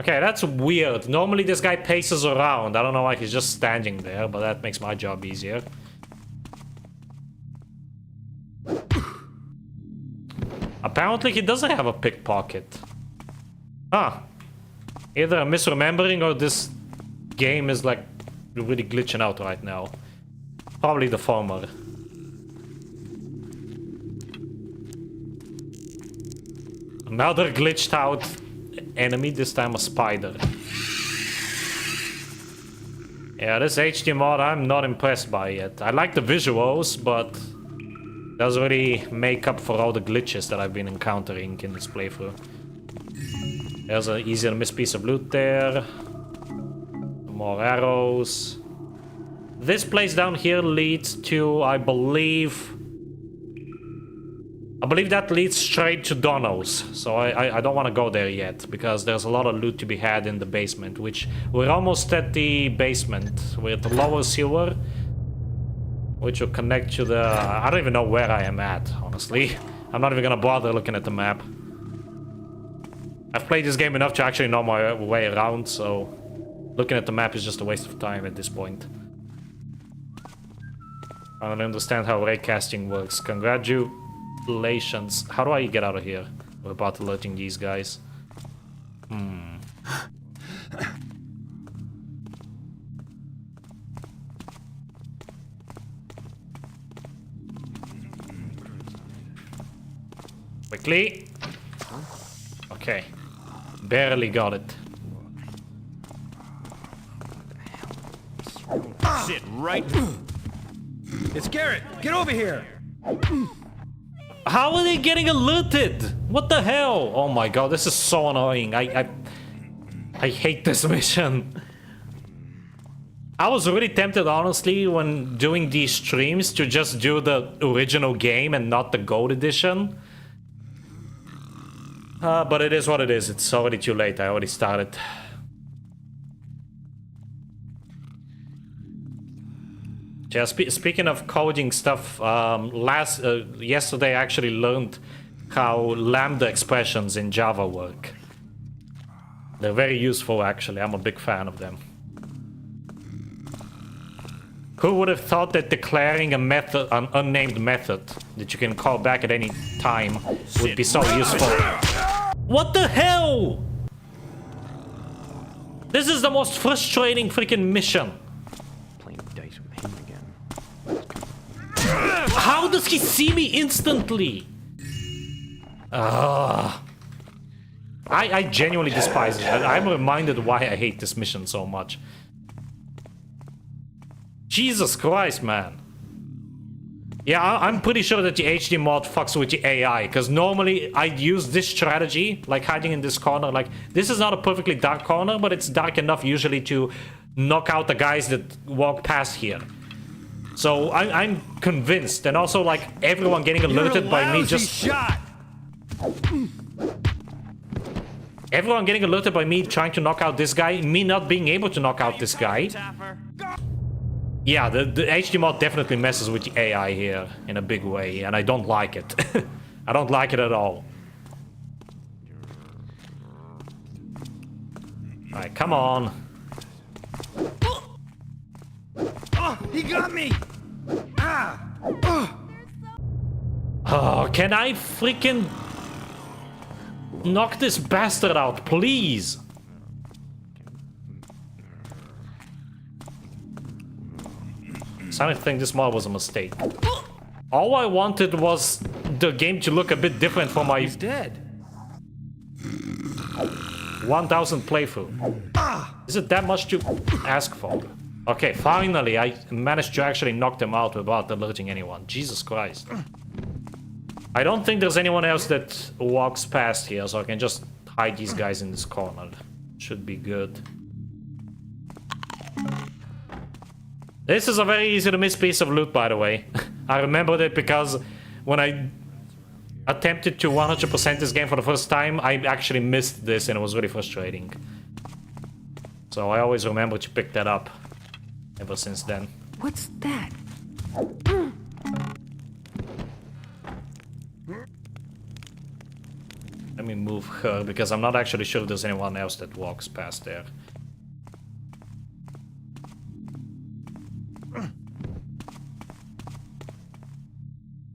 Okay, that's weird. Normally this guy paces around. I don't know why he's just standing there, but that makes my job easier. Apparently he doesn't have a pickpocket. Huh. Either I'm misremembering or this game is like really glitching out right now. Probably the former. Another glitched out enemy, this time a spider. Yeah, this HD mod I'm not impressed by yet. I like the visuals, but doesn't really make up for all the glitches that I've been encountering in this playthrough. There's an easy to miss piece of loot there. More arrows. This place down here leads to, I believe that leads straight to Donald's, so I don't want to go there yet, because there's a lot of loot to be had in the basement, which we're almost at the basement. We're at the lower sewer, which will connect to the... I don't even know where I am at, honestly. I'm not even gonna bother looking at the map. I've played this game enough to actually know my way around, so looking at the map is just a waste of time at this point. I don't understand how raycasting works. Congratulations. How do I get out of here without alerting these guys? Quickly. Okay. Barely got it.
Sit right.
It's Garrett! Get over here!
How are they getting alerted? What the hell? Oh my god, this is so annoying. I hate this mission. I was really tempted, honestly, when doing these streams to just do the original game and not the Gold Edition. But it is what it is. It's already too late. I already started. Yeah, speaking of coding stuff, yesterday I actually learned how lambda expressions in Java work. They're very useful, actually. I'm a big fan of them. Who would have thought that declaring a method, an unnamed method that you can call back at any time would be so useful? What the hell? This is the most frustrating freaking mission.
Playing dice with him again.
How does he see me instantly? I genuinely despise it. I'm reminded why I hate this mission so much. Jesus Christ, man. Yeah, I'm pretty sure that the HD mod fucks with the AI, because normally I'd use this strategy, like hiding in this corner. Like, this is not a perfectly dark corner, but it's dark enough usually to knock out the guys that walk past here. So I'm convinced, and also like everyone getting alerted by me just... Everyone getting alerted by me trying to knock out this guy, me not being able to knock out this guy. Yeah, the HD mod definitely messes with the AI here in a big way, and I don't like it. I don't like it at all. Alright, come on.
Oh, he got me! Ah!
Oh, can I freaking knock this bastard out, please? I think this mod was a mistake. All I wanted was the game to look a bit different from my...
He's dead.
1000 playthrough. Is it that much to ask for? Okay, finally I managed to actually knock them out without alerting anyone. Jesus Christ. I don't think there's anyone else that walks past here, so I can just hide these guys in this corner. Should be good. This is a very easy to miss piece of loot, by the way. I remembered it because when I attempted to 100% this game for the first time, I actually missed this and it was really frustrating. So I always remember to pick that up ever since then.
What's that?
Let me move her because I'm not actually sure if there's anyone else that walks past there.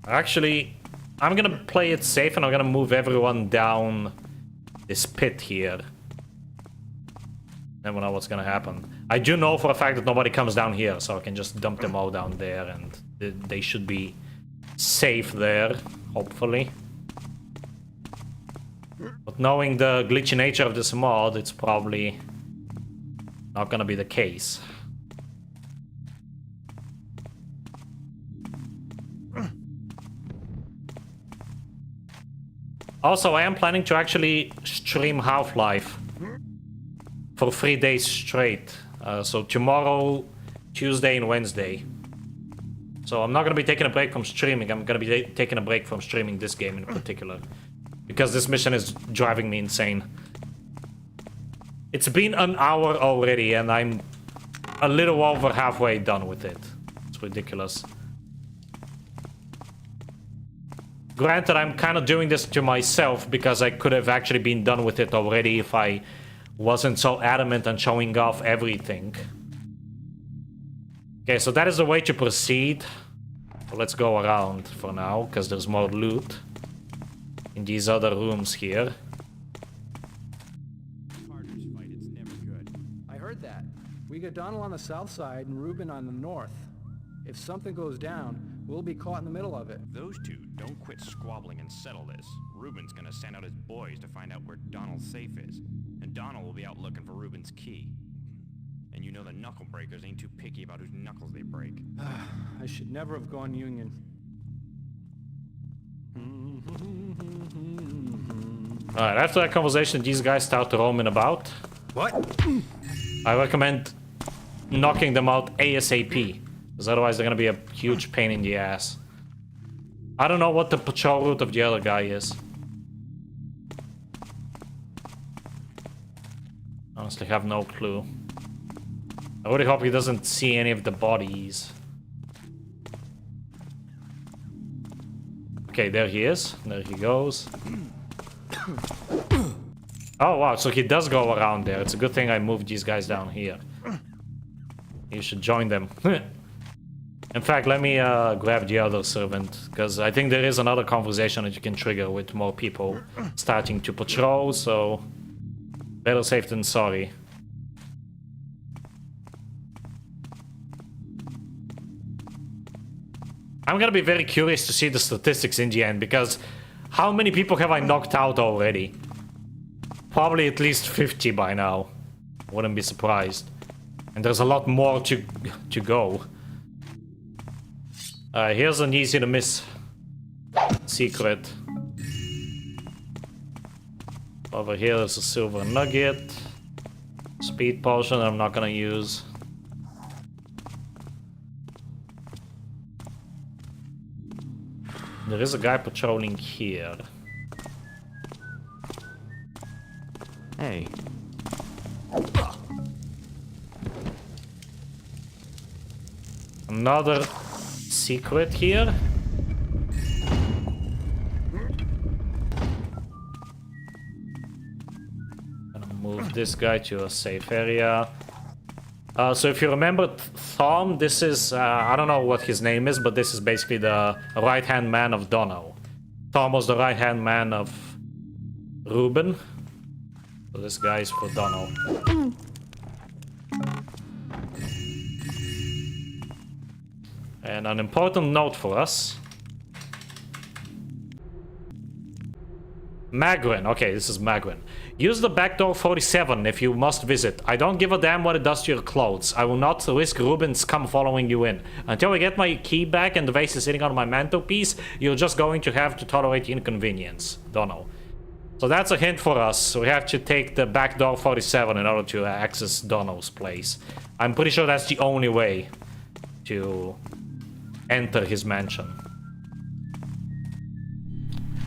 Actually, I'm gonna play it safe and I'm gonna move everyone down this pit here. Never know what's gonna happen. I do know for a fact that nobody comes down here, so I can just dump them all down there and they should be safe there, hopefully. But knowing the glitchy nature of this mod, it's probably not gonna be the case. Also, I am planning to actually stream Half-Life for 3 days straight. So tomorrow, Tuesday and Wednesday. So I'm not going to be taking a break from streaming. I'm going to be taking a break from streaming this game in particular. Because this mission is driving me insane. It's been an hour already and I'm a little over halfway done with it. It's ridiculous. Granted, I'm kind of doing this to myself because I could have actually been done with it already if I wasn't so adamant on showing off everything. Okay, so that is the way to proceed. So let's go around for now, because there's more loot in these other rooms here.
I heard that. We got Donald on the south side and Reuben on the north. If something goes down, we'll be caught in the middle of it.
Those two don't quit squabbling and settle this. Reuben's gonna send out his boys to find out where Donald's safe is. And Donald will be out looking for Reuben's key. And you know the knuckle breakers ain't too picky about whose knuckles they break.
I should never have gone Union.
Alright, after that conversation, these guys start to roaming about.
What?
I recommend knocking them out ASAP. Because otherwise they're gonna be a huge pain in the ass. I don't know what the patrol route of the other guy is. Honestly, have no clue. I really hope he doesn't see any of the bodies. Okay, there he is. There he goes. Oh wow, so he does go around there. It's a good thing I moved these guys down here. You should join them. In fact, let me grab the other servant, because I think there is another conversation that you can trigger with more people starting to patrol, so better safe than sorry. I'm gonna be very curious to see the statistics in the end, because how many people have I knocked out already? Probably at least 50 by now. Wouldn't be surprised. And there's a lot more to go. Here's an easy to miss secret. Over here there's a silver nugget. Speed potion I'm not gonna use. There is a guy patrolling here.
Hey.
Another secret here. Gonna move this guy to a safe area. So if you remember Thom, this is, I don't know what his name is, but this is basically the right-hand man of Dono. Thom was the right-hand man of Ruben. So this guy is for Dono. And an important note for us. Magrin. Okay, this is Magrin. Use the back door 47 if you must visit. I don't give a damn what it does to your clothes. I will not risk Ruben's come following you in. Until I get my key back and the vase is sitting on my mantelpiece, you're just going to have to tolerate the inconvenience. Dono. So that's a hint for us. We have to take the back door 47 in order to access Dono's place. I'm pretty sure that's the only way to enter his mansion.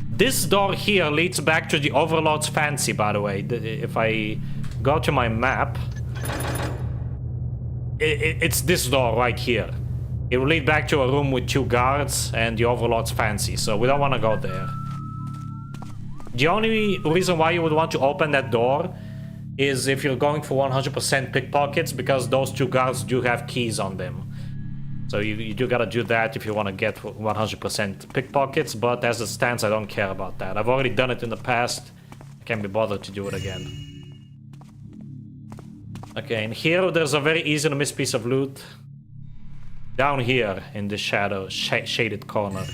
This door here leads back to the Overlord's Fancy, by the way. If I go to my map, it's this door right here. It will lead back to a room with 2 guards and the Overlord's Fancy, so we don't want to go there. The only reason why you would want to open that door is if you're going for 100% pickpockets, because those 2 guards do have keys on them. So you do gotta do that if you want to get 100% pickpockets, but as it stands, I don't care about that. I've already done it in the past. I can't be bothered to do it again. Okay, and here there's a very easy to miss piece of loot. Down here in the shadow, shaded corner.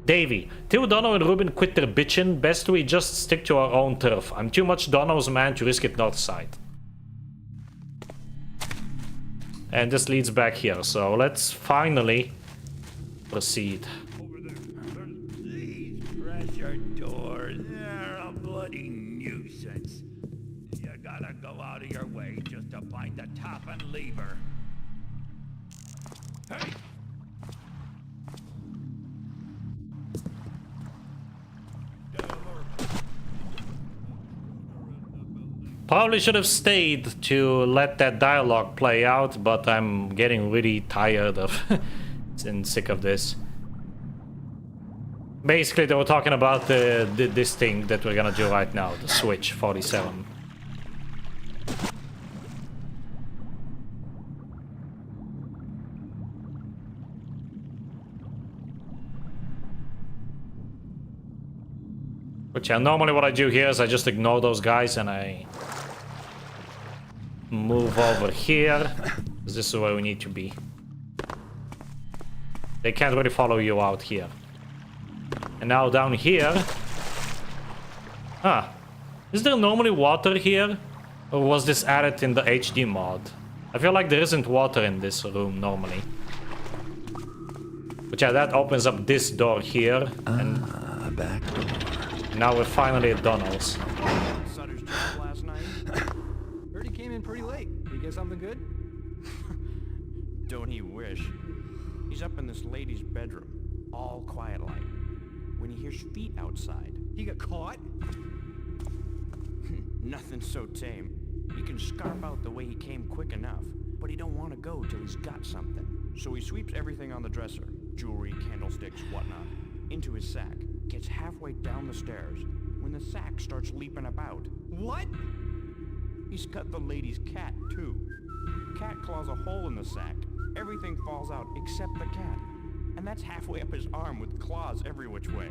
Davey, till Dono and Ruben quit their bitchin', best we just stick to our own turf. I'm too much Dono's man to risk it north side. And this leads back here, so let's finally proceed.
Over there. Please press your doors. They're a bloody nuisance. You gotta go out of your way just to find the top and lever. Hey!
Probably should have stayed to let that dialogue play out, but I'm getting really tired of and sick of this. Basically, they were talking about this thing that we're gonna do right now, the Switch 47. But yeah, normally what I do here is I just ignore those guys and I move over here, because this is where we need to be. They can't really follow you out here. And now down here... Ah, is there normally water here? Or was this added in the HD mod? I feel like there isn't water in this room normally. But yeah, that opens up this door here. And
back door.
Now we're finally at Donald's.
Sutter's job last night?
Heard he came in pretty late. You get something good?
Don't he wish? He's up in this lady's bedroom, all quiet like, when he hears feet outside.
He got caught?
Nothing so tame. He can scarf out the way he came quick enough, but he don't want to go till he's got something. So he sweeps everything on the dresser, jewelry, candlesticks, whatnot, into his sack. gets halfway down the stairs when the sack starts leaping about.
What?
He's got the lady's cat, too. Cat claws a hole in the sack. Everything falls out except the cat. And that's halfway up his arm with claws every which way.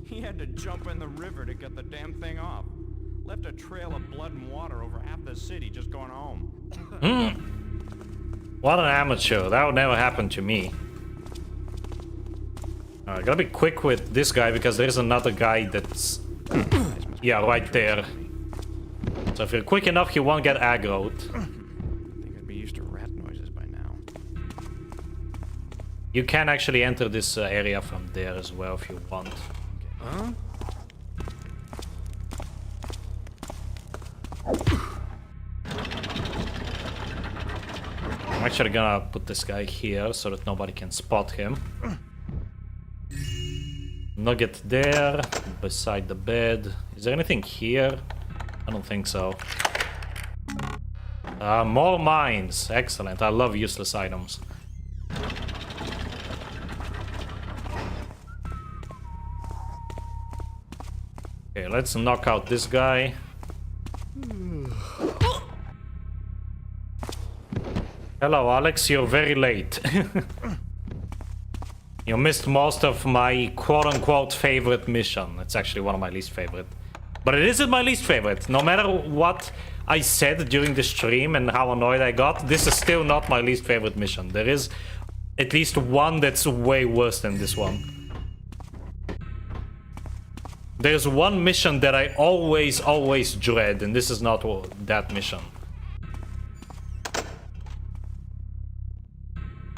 He had to jump in the river to get the damn thing off. Left a trail of blood and water over half the city just going home.
What an amateur. That would never happen to me. Alright, gotta be quick with this guy because there's another guy that's... yeah, right there. So if you're quick enough, he won't get aggroed.
I think I'd be used to rat noises by now.
You can actually enter this area from there as well if you want.
Huh?
I'm actually gonna put this guy here so that nobody can spot him. Nugget there, beside the bed. Is there anything here? I don't think so. More mines. Excellent. I love useless items. Okay, let's knock out this guy. Hello, Alex. You're very late. You missed most of my quote-unquote favorite mission. It's actually one of my least favorite. But it isn't my least favorite. No matter what I said during the stream and how annoyed I got, this is still not my least favorite mission. There is at least one that's way worse than this one. There's one mission that I always dread, and this is not that mission.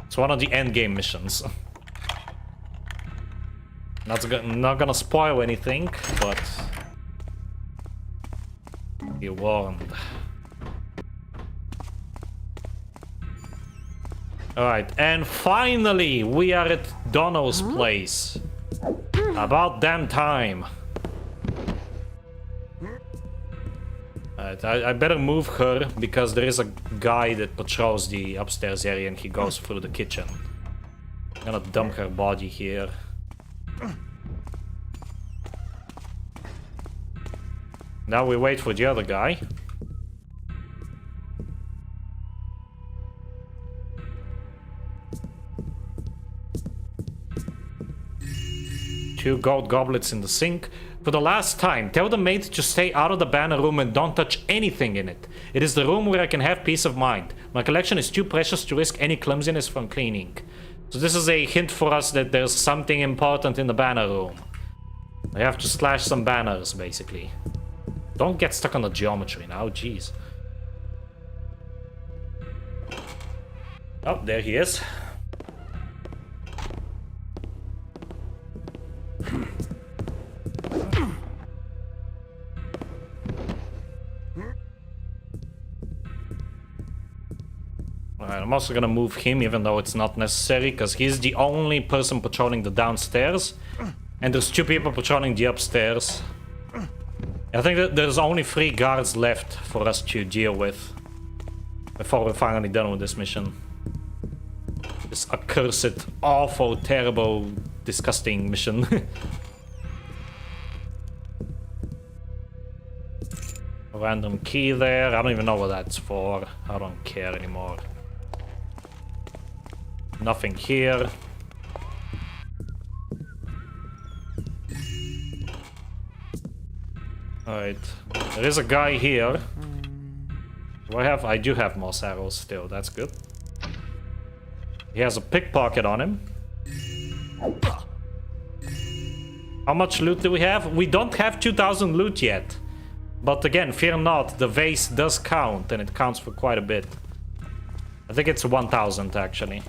It's one of the endgame missions. Not gonna spoil anything, but be warned. Alright, and finally we are at Dono's place. About damn time. Alright, I better move her because there is a guy that patrols the upstairs area and he goes through the kitchen. I'm gonna dump her body here. Now we wait for the other guy. Two gold goblets in the sink. For the last time, tell the maid to stay out of the banner room and don't touch anything in it. It is the room where I can have peace of mind. My collection is too precious to risk any clumsiness from cleaning. So this is a hint for us that there's something important in the banner room. I have to slash some banners, basically. Don't get stuck on the geometry now, jeez. Oh, there he is. Alright, I'm also gonna move him even though it's not necessary, because he's the only person patrolling the downstairs. And there's two people patrolling the upstairs. I think that there's only 3 guards left for us to deal with before we're finally done with this mission. This accursed, awful, terrible, disgusting mission. A random key there. I don't even know what that's for. I don't care anymore. Nothing here. Alright, there is a guy here. Do I have? I do have moss arrows still, that's good. He has a pickpocket on him. How much loot do we have? We don't have 2000 loot yet. But again, fear not, the vase does count, and it counts for quite a bit. I think it's 1000 actually.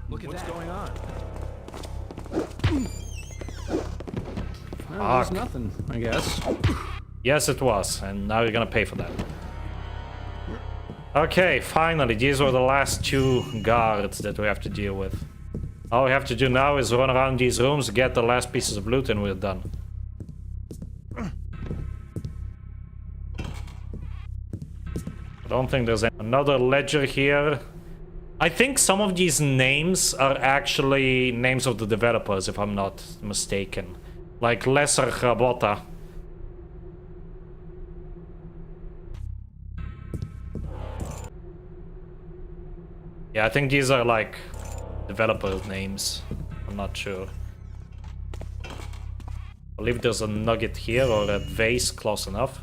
Look at what's going on.
Fuck.
Well, there's nothing, I guess.
Yes, it was, and now you're gonna pay for that. Okay, finally, these were the last 2 guards that we have to deal with. All we have to do now is run around these rooms, get the last pieces of loot, and we're done. I don't think there's another ledger here. I think some of these names are actually names of the developers, if I'm not mistaken. Like Lesser Rabota. Yeah, I think these are like developers' names. I'm not sure. I believe there's a nugget here or a vase close enough.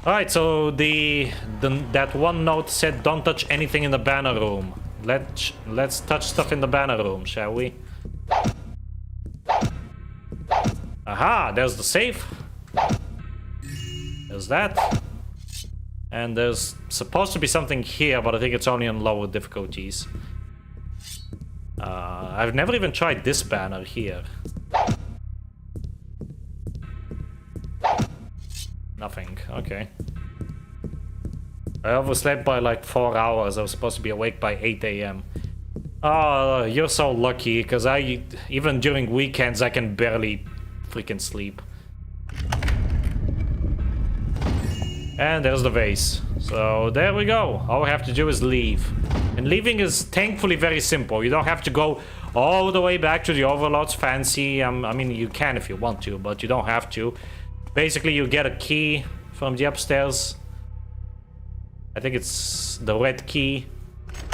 Alright, so that one note said don't touch anything in the banner room. Let's touch stuff in the banner room, shall we? Aha, there's the safe. There's that. And there's supposed to be something here, but I think it's only on lower difficulties. I've never even tried this banner here. Nothing, okay. I overslept by like 4 hours. I was supposed to be awake by 8 AM. Oh, you're so lucky, because even during weekends I can barely freaking sleep. And there's the vase. So there we go. All we have to do is leave. And leaving is thankfully very simple. You don't have to go all the way back to the Overlord's fancy. I mean, you can if you want to, but you don't have to. Basically, you get a key from the upstairs. I think it's the red key.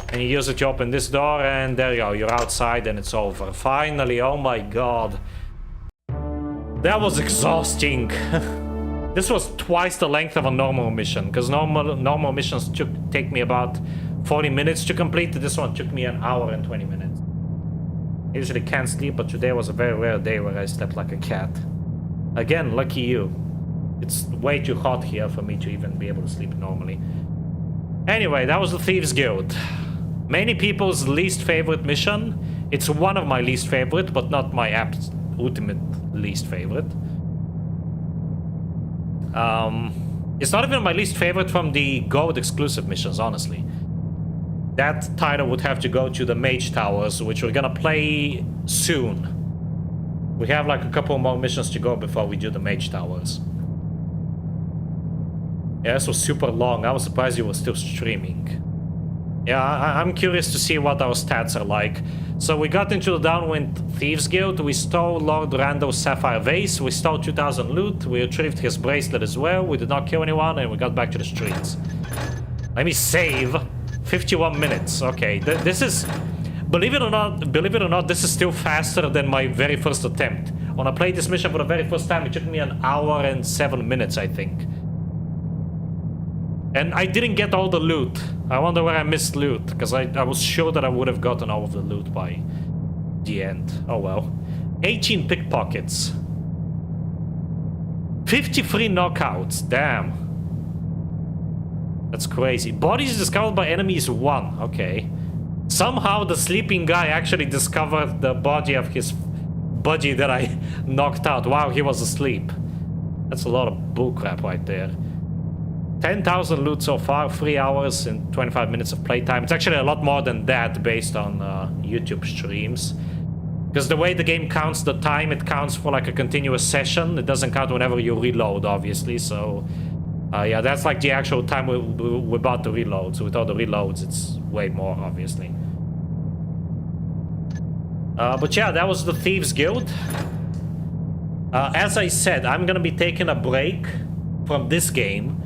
And you use it to open this door, and there you go. You're outside and it's over. Finally, oh my god. That was exhausting. This was twice the length of a normal mission, because normal missions take me about 40 minutes to complete. This one took me an hour and 20 minutes. I usually can't sleep, but today was a very rare day where I slept like a cat. Again, lucky you. It's way too hot here for me to even be able to sleep normally. Anyway, that was the Thieves Guild. Many people's least favorite mission. It's one of my least favorite, but not my ultimate least favorite. It's not even my least favorite from the Gold exclusive missions, honestly. That title would have to go to the Mage Towers, which we're gonna play soon. We have like a couple more missions to go before we do the Mage Towers. Yeah, this was super long. I was surprised you were still streaming. Yeah, I'm curious to see what our stats are like. So we got into the Downwind Thieves Guild, we stole Lord Rando's Sapphire Vase, we stole 2000 loot, we retrieved his bracelet as well, we did not kill anyone, and we got back to the streets. Let me save. 51 minutes, okay. This is... Believe it or not, this is still faster than my very first attempt. When I played this mission for the very first time, it took me an hour and 7 minutes, I think. And I didn't get all the loot. I wonder where I missed loot, because I was sure that I would have gotten all of the loot by the end. Oh well. 18 pickpockets. 53 knockouts. Damn. That's crazy. Bodies discovered by enemies 1. Okay. Somehow the sleeping guy actually discovered the body of his buddy that I knocked out. Wow, he was asleep. That's a lot of bullcrap right there. 10,000 loot so far, 3 hours and 25 minutes of playtime. It's actually a lot more than that based on YouTube streams. Because the way the game counts the time, it counts for like a continuous session. It doesn't count whenever you reload, obviously. So, yeah, that's like the actual time we're about to reload. So without the reloads, it's way more, obviously. But yeah, that was the Thieves Guild. As I said, I'm gonna be taking a break from this game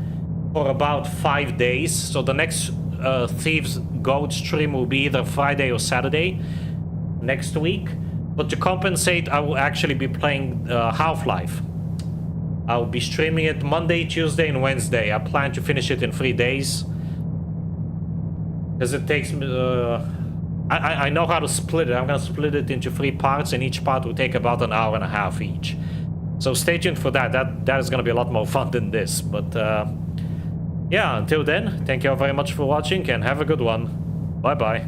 for about 5 days. So the next Thieves Gold stream will be either Friday or Saturday next week. But to compensate, I will actually be playing Half-Life. I'll be streaming it Monday, Tuesday, and Wednesday. I plan to finish it in 3 days. Because it takes me... I know how to split it. I'm going to split it into 3 parts, and each part will take about an hour and a half each. So stay tuned for that. That is going to be a lot more fun than this. But... yeah, until then, thank you all very much for watching and have a good one. Bye bye.